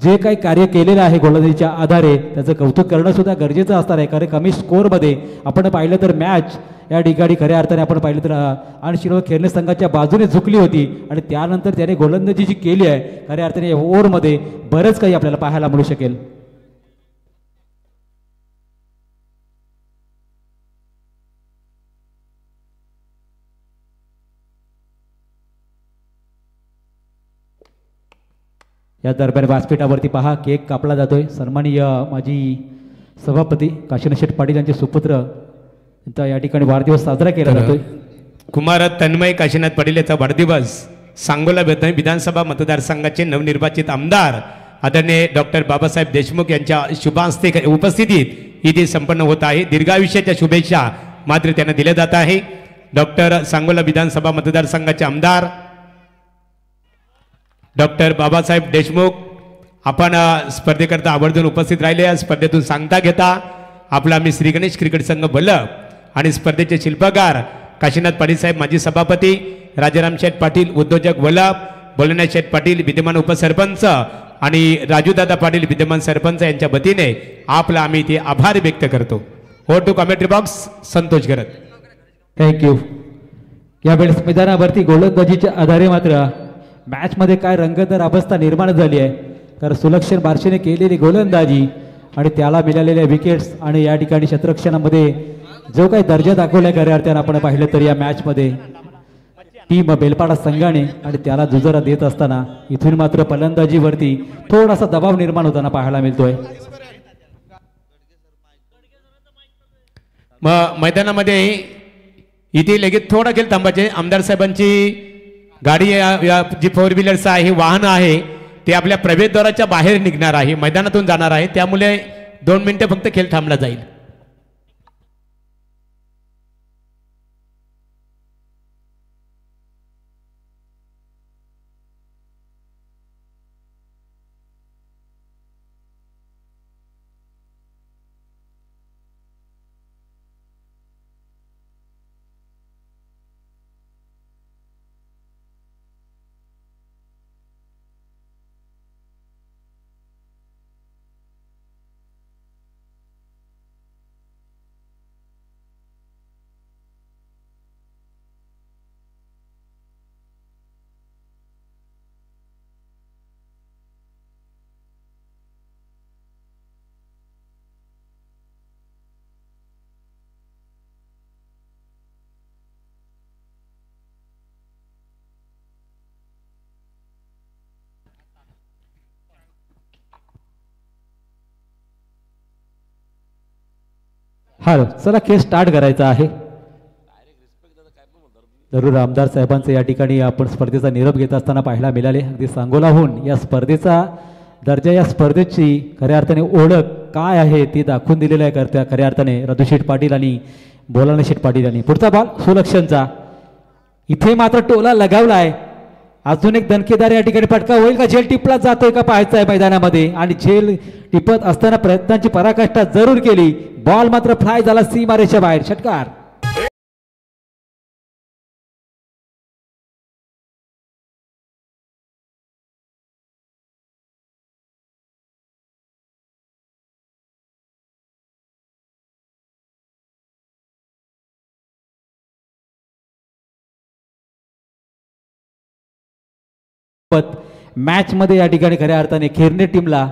जे काही कार्य केलेलं आहे गोलंदाजीच्या आधारे त्याचं कौतुक करणं सुद्धा गरजेचं असणार आहे. कारण कमी स्कोअरमध्ये आपण पाहिलं तर मॅच या ठिकाणी खऱ्या अर्थाने आपण पाहिलं तर आणि खेळणे संघाच्या बाजूने झुकली होती, आणि त्यानंतर त्याने गोलंदाजी जी केली आहे खऱ्या अर्थाने या ओव्हरमध्ये बरंच काही आपल्याला पाहायला मिळू शकेल. या दरम्यान व्यासपीठावरती पहा केक कापला जातोय. सन्माननीय माजी सभापती काशीनाथ शेठ पाटील यांचे सुपुत्र यांचा या ठिकाणी वाढदिवस साजरा केला जातोय. कुमार तन्मय काशीनाथ पाटील याचा वाढदिवस सांगोला विधानसभा मतदारसंघाचे नवनिर्वाचित आमदार आदरणीय डॉक्टर बाबासाहेब देशमुख यांच्या शुभास्ते उपस्थितीत इथे संपन्न होत आहे. दीर्घायुष्याच्या शुभेच्छा मात्र त्यांना दिल्या जात आहे. डॉक्टर सांगोला विधानसभा मतदारसंघाचे आमदार डॉक्टर बाबासाहेब देशमुख आपण स्पर्धेकरता आवर्जून उपस्थित राहिले. या स्पर्धेतून सांगता घेता आपला मी श्री गणेश क्रिकेट संघ बल्लभ आणि स्पर्धेचे शिल्पकार काशीनाथ पाटील साहेब माजी सभापती, राजाराम शेठ पाटील उद्योजक वल्लभ, भोलेनाथ शेठ पाटील विद्यमान उपसरपंच आणि राजूदादा पाटील विद्यमान सरपंच यांच्या वतीने आपला आम्ही इथे आभार व्यक्त करतो. हो टू कॉमेंट्री बॉक्स संतोष करत. थँक्यू. यावेळेस मैदानावरती गोलंदाजीच्या आधारे मात्र मॅचमध्ये काय रंगतदार अवस्था निर्माण झाली आहे. कारण सुलक्षण बार्शीने केलेली गोलंदाजी आणि त्याला मिळालेल्या विकेट्स आणि या ठिकाणी क्षेत्ररक्षणामध्ये जो काही दर्जा दाखवला खऱ्या अर्थाने आपण पाहिलं तर या मॅचमध्ये टीम बेलपाडा संघाने आणि त्याला जुजरा देत असताना इथून मात्र फलंदाजीवरती थोडासा दबाव निर्माण होताना पाहायला मिळतोय. मग मैदानामध्ये इथे लगेच थोडा खेळ थांबायचे. आमदार साहेबांची गाडी जी 4 व्हीलर्स आहे वाहन आहे ते आपल्या प्रवेशद्वाराच्या बाहेर निघणार आहे, मैदानातून जाणार आहे. त्यामुळे 2 मिनिटं फक्त खेळ थांबला जाईल. हा चला खेळ स्टार्ट करायचा आहे. जरूर आमदार साहेबांचं या ठिकाणी आपण स्पर्धेचा निरोप घेत असताना पाहायला मिळाले. अगदी सांगोलाहून या स्पर्धेचा दर्जा, या स्पर्धेची खऱ्या अर्थाने ओळख काय आहे ती दाखवून दिलेलं आहे करत्या खऱ्या अर्थाने रघुशेठ पाटील आणि भोलानाथ शेठ पाटील यांनी. पुढचा बॉल सुलक्षणचा, इथे मात्र टोला लगावलाय अजून एक दणकेदार या ठिकाणी फटका होईल का? झेल टिपला जातोय का पाहायचं आहे मैदानामध्ये. आणि झेल टिपत असताना प्रयत्नांची पराकाष्ठा जरूर केली. बॉल मात्र फ्लाय झाला सीमारेषा बाहेर. षटकार. मॅच मध्ये या ठिकाणी खऱ्या अर्थाने खेरणे टीमला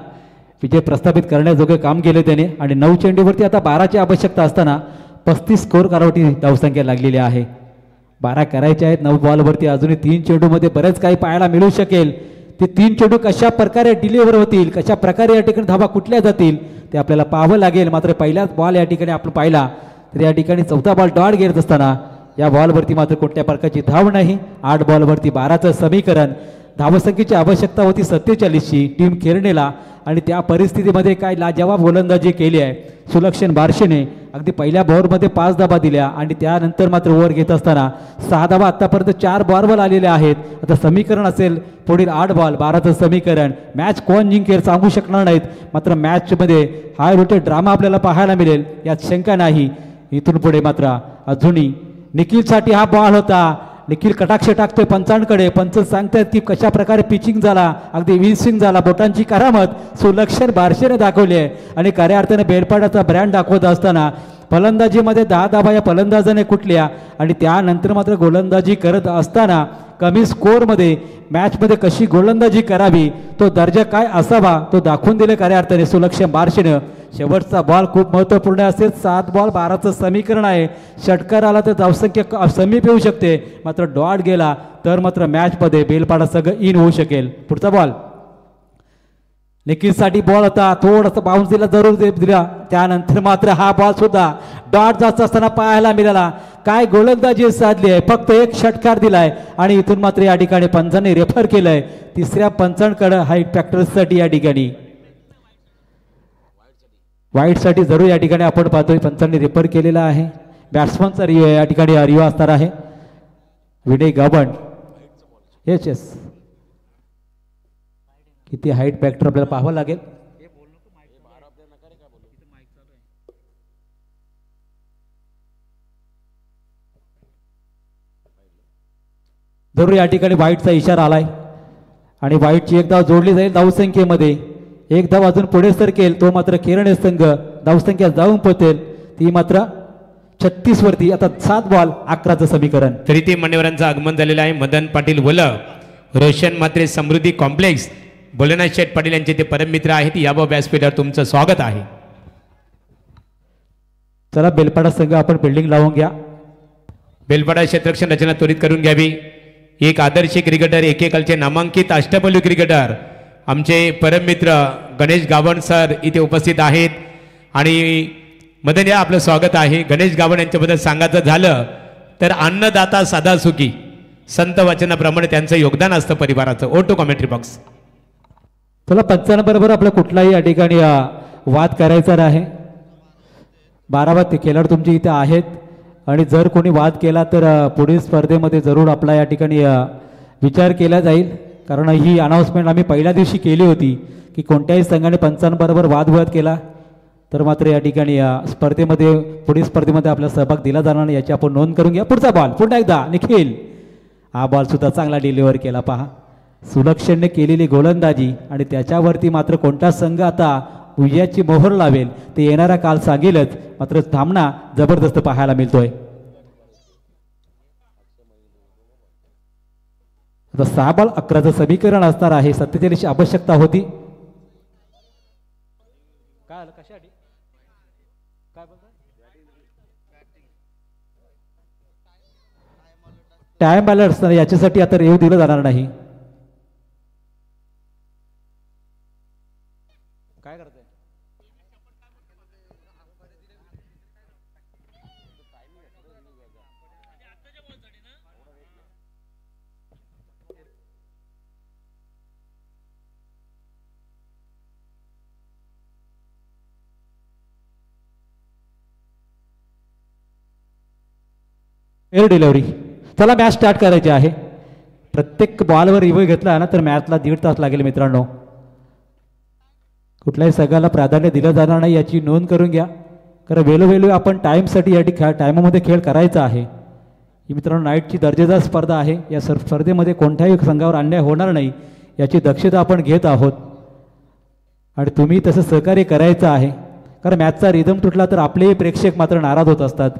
विजय प्रस्थापित करण्याजोगे काम केले त्याने. आणि 9 चेंडूवरती आता 12ची आवश्यकता असताना 35 स्कोर करावटी धावसंख्या लागलेली आहे. 12 करायचे आहेत 9 बॉलवरती. अजूनही 3 चेंडूमध्ये बरेच काही पाहायला मिळू शकेल. ते 3 चेंडू कशा प्रकारे डिलिव्हर होतील, कशा प्रकारे या ठिकाणी धावा कुठल्या जातील ते आपल्याला पाहावं लागेल. मात्र पहिलाच बॉल या ठिकाणी आपण पाहिला तर या ठिकाणी 14 बॉल डॉट घेत असताना या बॉलवरती मात्र कोणत्या प्रकारची धाव नाही. 8 बॉलवरती 12चं समीकरण. धावसंख्येची आवश्यकता होती 47ची टीम खेरनेला. आणि त्या परिस्थितीमध्ये काय लाजवाब गोलंदाजी केली आहे सुलक्षण बारशेने. अगदी पहिल्या बॉलमध्ये 5 धावा दिल्या आणि त्यानंतर मात्र ओव्हर घेत असताना 6 धावा आतापर्यंत 4 बॉलवर आलेल्या आहेत. आता समीकरण असेल पुढील 8 बॉल 12चं समीकरण. मॅच कोण जिंकेल सांगू शकणार नाहीत. मात्र मॅचमध्ये हाय रोटेड ड्रामा आपल्याला पाहायला मिळेल यात शंका नाही. इथून पुढे मात्र अजूनही निखिलसाठी हा बॉल होता. निखिल कटाक्ष टाकतोय पंचांकडे. पंच सांगतायत की कशा प्रकारे पिचिंग झाला, अगदी विन्सिंग झाला. बोटांची करामत सुलक्षण बारशेने दाखवली आहे. आणि खऱ्या अर्थाने बेलपाड्याचा ब्रँड दाखवत असताना फलंदाजीमध्ये 10 धावा या फलंदाजाने कुठल्या. आणि त्यानंतर मात्र गोलंदाजी करत असताना कमी स्कोअरमध्ये मॅचमध्ये कशी गोलंदाजी करावी, तो दर्जा काय असावा तो दाखवून दिले खऱ्या अर्थाने सुलक्षण बारशेनं. शेवटचा बॉल खूप महत्त्वपूर्ण असेल. 7 बॉल 12चं समीकरण आहे. षटकार आला तर धावसंख्या समीप येऊ शकते. मात्र डॉट गेला तर मात्र मॅचमध्ये बेलपाडा सगळं इन होऊ शकेल. पुढचा बॉल निखिलसाठी बॉल होता. थोडासा बाउन्स दिला जरूर दिला. त्यानंतर मात्र हा बॉल सुद्धा डॉट जास्त असताना पाहायला मिळाला. काय गोलंदाजी साधली आहे. फक्त एक षटकार दिलाय आणि इथून मात्र या ठिकाणी पंचांनी रेफर केलंय. तिसऱ्या पंचांकडे हाईट फॅक्टरसाठी या ठिकाणी वाईटसाठी जरूर या ठिकाणी आपण पाहतोय पंचांनी रेफर केलेला आहे. बॅट्समनचा या ठिकाणी रिओ असणार आहे विनय गावण. येस येस किती हाईट फॅक्टर आपल्याला पाहावं लागेल. जरूर या ठिकाणी वाईटचा इशारा आलाय आणि वाईटची एक धाव जोडली जाईल धावसंख्येमध्ये. एक धाव अजून पुढे सरकेल तो मात्र खेरणे संघ धावसंख्या जाऊन पोहोचेल ती मात्र 36 वरती. आता 7 बॉल 11चं समीकरण. तरी ते मान्यवरांचं आगमन झालेलं आहे. मदन पाटील वलं, रोशन म्हात्रे समृद्धी कॉम्प्लेक्स, भोलेनाथ शेठ पाटील यांचे ते परम मित्र आहेत. याबाबत व्यासपीठावर तुमचं स्वागत आहे. चला बेलपाडा संघ आपण बिल्डिंग लावून घ्या. बेलपाडा क्षेत्ररक्षण रचना त्वरित करून घ्यावी. एक आदर्श क्रिकेटर, एकेकालचे नामांकित अष्टपैलू क्रिकेटर आमचे परम मित्र गणेश गावण सर इथे उपस्थित आहेत. आणि मदन या आपलं स्वागत आहे. गणेश गावण यांच्याबद्दल सांगायचं झालं तर अन्नदाता साधा सुखी, संत वचनाप्रमाणे त्यांचं योगदान असतं परिवाराचं. Over to commentary box. चला पंचांबरोबर आपला कुठलाही या ठिकाणी वाद करायचा नाही. 12 खेळाडू तुमचे इथे आहेत आणि जर कोणी वाद केला तर पुढील स्पर्धेमध्ये जरूर आपला या ठिकाणी विचार केला जाईल. कारण ही अनाऊन्समेंट आम्ही पहिल्या दिवशी केली होती की कोणत्याही संघाने पंचांबरोबर वादविवाद केला तर मात्र या ठिकाणी स्पर्धेमध्ये पुढील स्पर्धेमध्ये आपला सहभाग दिला जाणार नाही याची आपण नोंद करून घ्या. पुढचा बॉल पुन्हा एकदा निखिल. हा बॉल सुद्धा चांगला डिलिव्हर केला. पहा सुलक्षणने केलेली गोलंदाजी आणि त्याच्यावरती मात्र कोणता संघ आता विजयाची मोहर लावेल ते येणारा काल सांगेलच. मात्र सामना जबरदस्त पाहायला मिळतोय. आता 6 बॉल 11चं समीकरण असणार आहे. 47ची आवश्यकता होती. काय कशासाठी काय बोलताय? टाइम बॅलन्स याच्यासाठी आता रेव दिलं जाणार नाही. काय करताय? Air delivery. चला मॅच स्टार्ट करायची आहे. प्रत्येक बॉलवर रिव्ह्यू घेतला ना तर मॅचला 1.5 तास लागेल मित्रांनो. कुठल्याही संघाला प्राधान्य दिलं जाणार नाही याची नोंद करून घ्या, कारण वेळोवेळी आपण टाईमसाठी या टायमामध्ये खेळ करायचा आहे. ही मित्रांनो नाईटची दर्जेदार स्पर्धा आहे. या स्पर्धेमध्ये कोणत्याही संघावर अन्याय होणार नाही याची दक्षता आपण घेत आहोत आणि तुम्ही तसं सहकार्य करायचं आहे. कारण मॅचचा रिदम तुटला तर आपलेही प्रेक्षक मात्र नाराज होत असतात,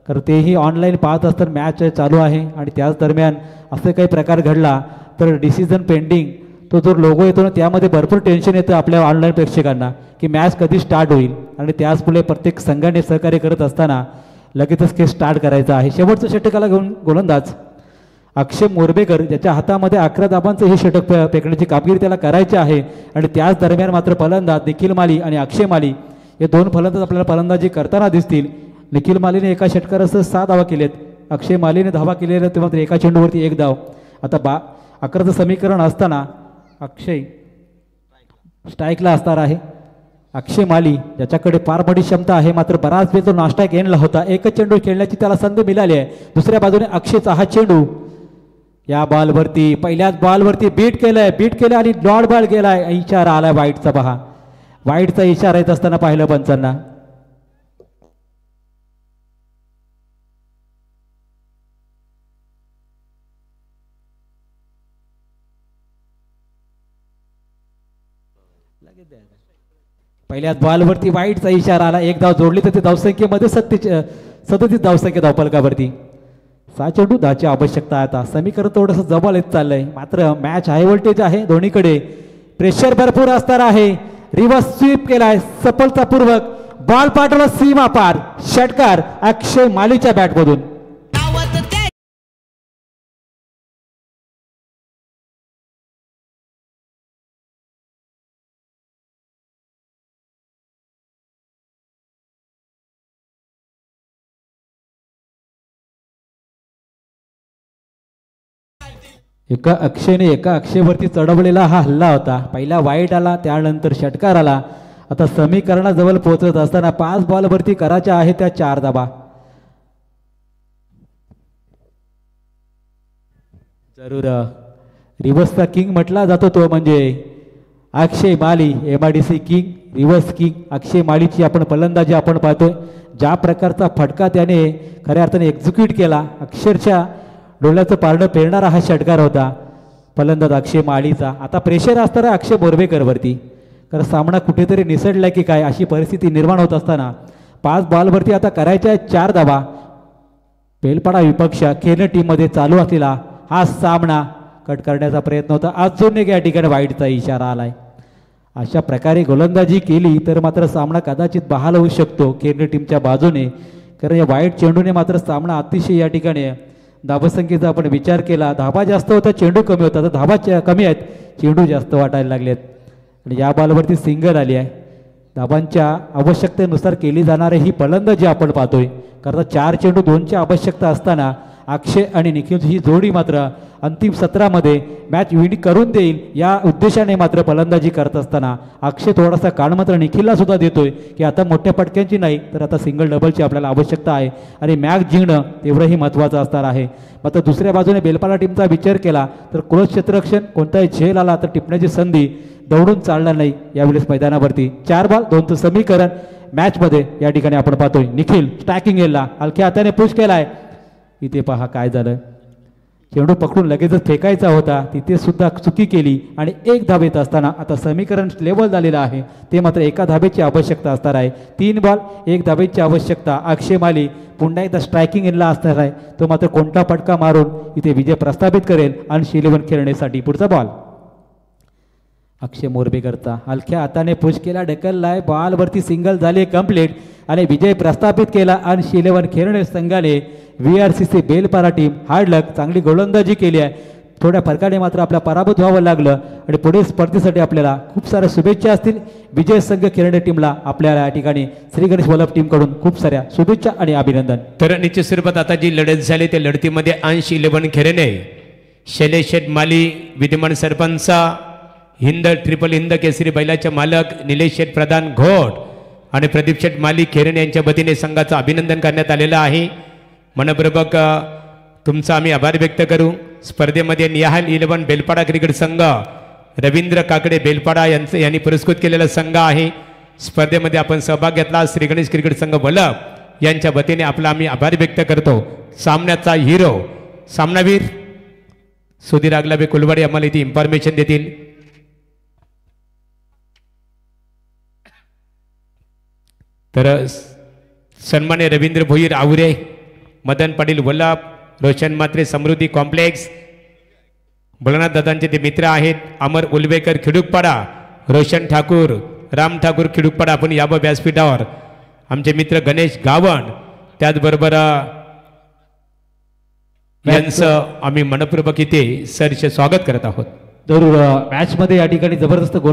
कारण तेही ऑनलाईन पाहत असतात मॅच चालू आहे आणि त्याच दरम्यान असं काही प्रकार घडला तर डिसिजन पेंडिंग तो जो लोगो येतो ना त्यामध्ये भरपूर टेन्शन येतं आपल्या ऑनलाईन प्रेक्षकांना की मॅच कधी स्टार्ट होईल. आणि त्याचमुळे प्रत्येक संघाने सहकार्य करत असताना लगेचच खेळ स्टार्ट करायचा आहे. शेवटचं षटकाला घेऊन गोलंदाज अक्षय मोरबेकर, ज्याच्या हातामध्ये 11 धाबांचं हे षटक फेकण्याची कामगिरी त्याला करायची आहे. आणि त्याच दरम्यान मात्र फलंदाज निखिल माली आणि अक्षय माली हे 2 फलंदाज आपल्याला फलंदाजी करताना दिसतील. निखिल मालीने एका षटकारासह 6 धावा केलेत, अक्षय मालीने धावा केलेल्या ते मात्र एका चेंडूवरती 1 धाव. आता 11चं समीकरण असताना अक्षय स्ट्राईकला असणार आहे. अक्षय माली ज्याच्याकडे फार मोठी क्षमता आहे, मात्र बराच वेळ तो नास्ट्राईक एंडला होता. एकच चेंडू खेळण्याची त्याला संधी मिळाली आहे. दुसऱ्या बाजूने अक्षयचा हा चेंडू या बॉलवरती पहिल्याच बॉलवरती बीट केलं आणि डॉट बॉल गेलाय. इशारा आलाय वाईटचा. पहा वाईटचा इशारा येत असताना पाहिलं पंचांना. पहिल्याच बॉलवरती वाईटचा इशारा आला. 1 धाव जोडली तर ते धावसंख्येमध्ये 37 धावसंख्या धावफलकावरती. 6 चेंडू 10ची आवश्यकता आहे. आता समीकरण थोडंसं जवळ येत चाललंय, मात्र मॅच हाय व्होल्टेज आहे. दोन्हीकडे प्रेशर भरपूर असणार आहे. रिव्हर्स स्वीप केलाय सफलतापूर्वक, बॉल पाठवला सीमा पार. षटकार अक्षय मालीच्या बॅटमधून. एका अक्षयवरती चढवलेला हा हल्ला होता. पहिला वाईट आला, त्यानंतर षटकार आला. आता समीकरणाजवळ पोहोचत असताना 5 बॉलवरती करायच्या आहे त्या 4 धाबा. जरूर रिव्हर्सचा किंग म्हटला जातो तो म्हणजे अक्षय माली. MIDC किंग, रिव्हर्स किंग अक्षय मालीची आपण फलंदाजी आपण पाहतोय. ज्या प्रकारचा फटका त्याने खऱ्या अर्थाने एक्झिक्यूट केला, अक्षरशः डोळ्याचं पारडं पेरणारा हा षटकार होता फलंदाज अक्षय मालीचा. आता प्रेशर असणार आहे अक्षय बोरबेकरवरती, कारण सामना कुठेतरी निसटला की काय अशी परिस्थिती निर्माण होत असताना 5 बॉलवरती आता करायच्या 4 धावा. बेलपाडा विपक्ष खेळणे टीममध्ये चालू असलेला हा सामना कट करण्याचा प्रयत्न होता. अजून एक या ठिकाणी वाईटचा इशारा आलाय. अशा प्रकारे गोलंदाजी केली तर मात्र सामना कदाचित बहाल होऊ शकतो खेळणे टीमच्या बाजूने, कारण या वाईट चेंडूने मात्र सामना अतिशय या ठिकाणी धावसंख्येचा आपण विचार केला. धाबा जास्त होता, चेंडू कमी होता. तर धाबा कमी आहेत, चेंडू जास्त वाटायला लागलेत. आणि या बॉलवरती सिंगल आली आहे. धाबांच्या आवश्यकतेनुसार केली जाणारी ही फलंदाजी आपण पाहतोय, कारण 4 चेंडू 2ची आवश्यकता असताना अक्षय आणि निखिलची ही जोडी मात्र अंतिम सत्रामध्ये मॅच विन करून देईल या उद्देशाने मात्र फलंदाजी करत असताना अक्षय थोडासा काळ मात्र निखिलला सुद्धा देतोय की आता मोठ्या पटक्यांची नाही तर आता सिंगल डबलची आपल्याला आवश्यकता आहे आणि मॅच जिंकणं तेवढंही महत्त्वाचं असणार आहे. मात्र दुसऱ्या बाजूने बेलपाडा टीमचा विचार केला तर क्लोज क्षेत्ररक्षण कोणताही झेल आला तर टिपण्याची संधी दौडून चालणार नाही यावेळेस मैदानावरती. 4 बॉल 2चं समीकरण मॅचमध्ये या ठिकाणी आपण पाहतोय. निखिल स्ट्रायकिंग एलला हलक्या हाताने पुश केलाय. इथे पहा काय झालं, चेंडू पकडून लगेचच फेकायचा होता, तिथे सुद्धा चुकी केली आणि 1 धाव येत असताना आता समीकरण लेवल झालेलं आहे. ते मात्र 1 धावेची आवश्यकता असणार आहे. 3 बॉल 1 धावेची आवश्यकता. अक्षय माली पुन्हा एकदा स्ट्रायकिंग एनला असणार आहे. तो मात्र कोणता फटका मारून इथे विजय प्रस्थापित करेल आणि शिलेवन खेळण्यासाठी पुढचा बॉल अक्षय मोरबेकरचा हलक्या हाताने पुश केला, ढकललाय, बॉलवरती सिंगल झाले कंप्लीट आणि विजय प्रस्थापित केला आणि शिलेवन खेळणे संघाने VRCC बेलपाडा टीम हार्ड लक चांगली गोलंदाजी केली आहे. थोड्या फरकाने मात्र आपल्या पराभूत व्हावं लागलं आणि पुढील स्पर्धेसाठी आपल्याला खूप साऱ्या शुभेच्छा असतील. विजय संघ खेळणे टीमला आपल्याला या ठिकाणी श्री गणेश वल्लभ टीमकडून खूप साऱ्या शुभेच्छा आणि अभिनंदन. तर निश्चित स्वरूपात आता जी लढत झाली त्या लढतीमध्ये अंश 11 खेळणे शैलेश शेठ माली विद्यमान सरपंच, हिंद ट्रिपल हिंद केसरी बैलाचे मालक निलेश शेठ प्रधान घोट आणि प्रदीप शेठ माली खेरणे यांच्या वतीने संघाचं अभिनंदन करण्यात आलेलं आहे. मनपूर्वक तुमचा आम्ही आभार व्यक्त करू. स्पर्धेमध्ये निहाल 11 बेलपाडा क्रिकेट संघ, रवींद्र काकडे बेलपाडा यांनी पुरस्कृत केलेला संघ आहे. स्पर्धेमध्ये आपण सहभाग घेतला. श्री गणेश क्रिकेट संघ वलभ यांच्या वतीने आपला आम्ही आभार व्यक्त करतो. सामन्याचा हिरो सामनावीर सुधीर आगलाबे कुलवाडी आम्हाला इथे इन्फॉर्मेशन देतील. तर सन्मान्य रवींद्र भोईर आवरे, मदन पाटील वल्लभ, रोशन म्हात्रे समृद्धी कॉम्प्लेक्स, भोलानाथ दादांचे ते मित्र आहेत. अमर उलवेकर खिडूकपाडा, रोशन ठाकूर, राम ठाकूर खिडूकपाडा, आपण यावं व्यासपीठावर. आमचे मित्र गणेश गावण, त्याचबरोबर यांचं आम्ही मनपूर्वक इथे सरचे स्वागत करत आहोत. जरूर मॅचमध्ये या ठिकाणी जबरदस्त गोल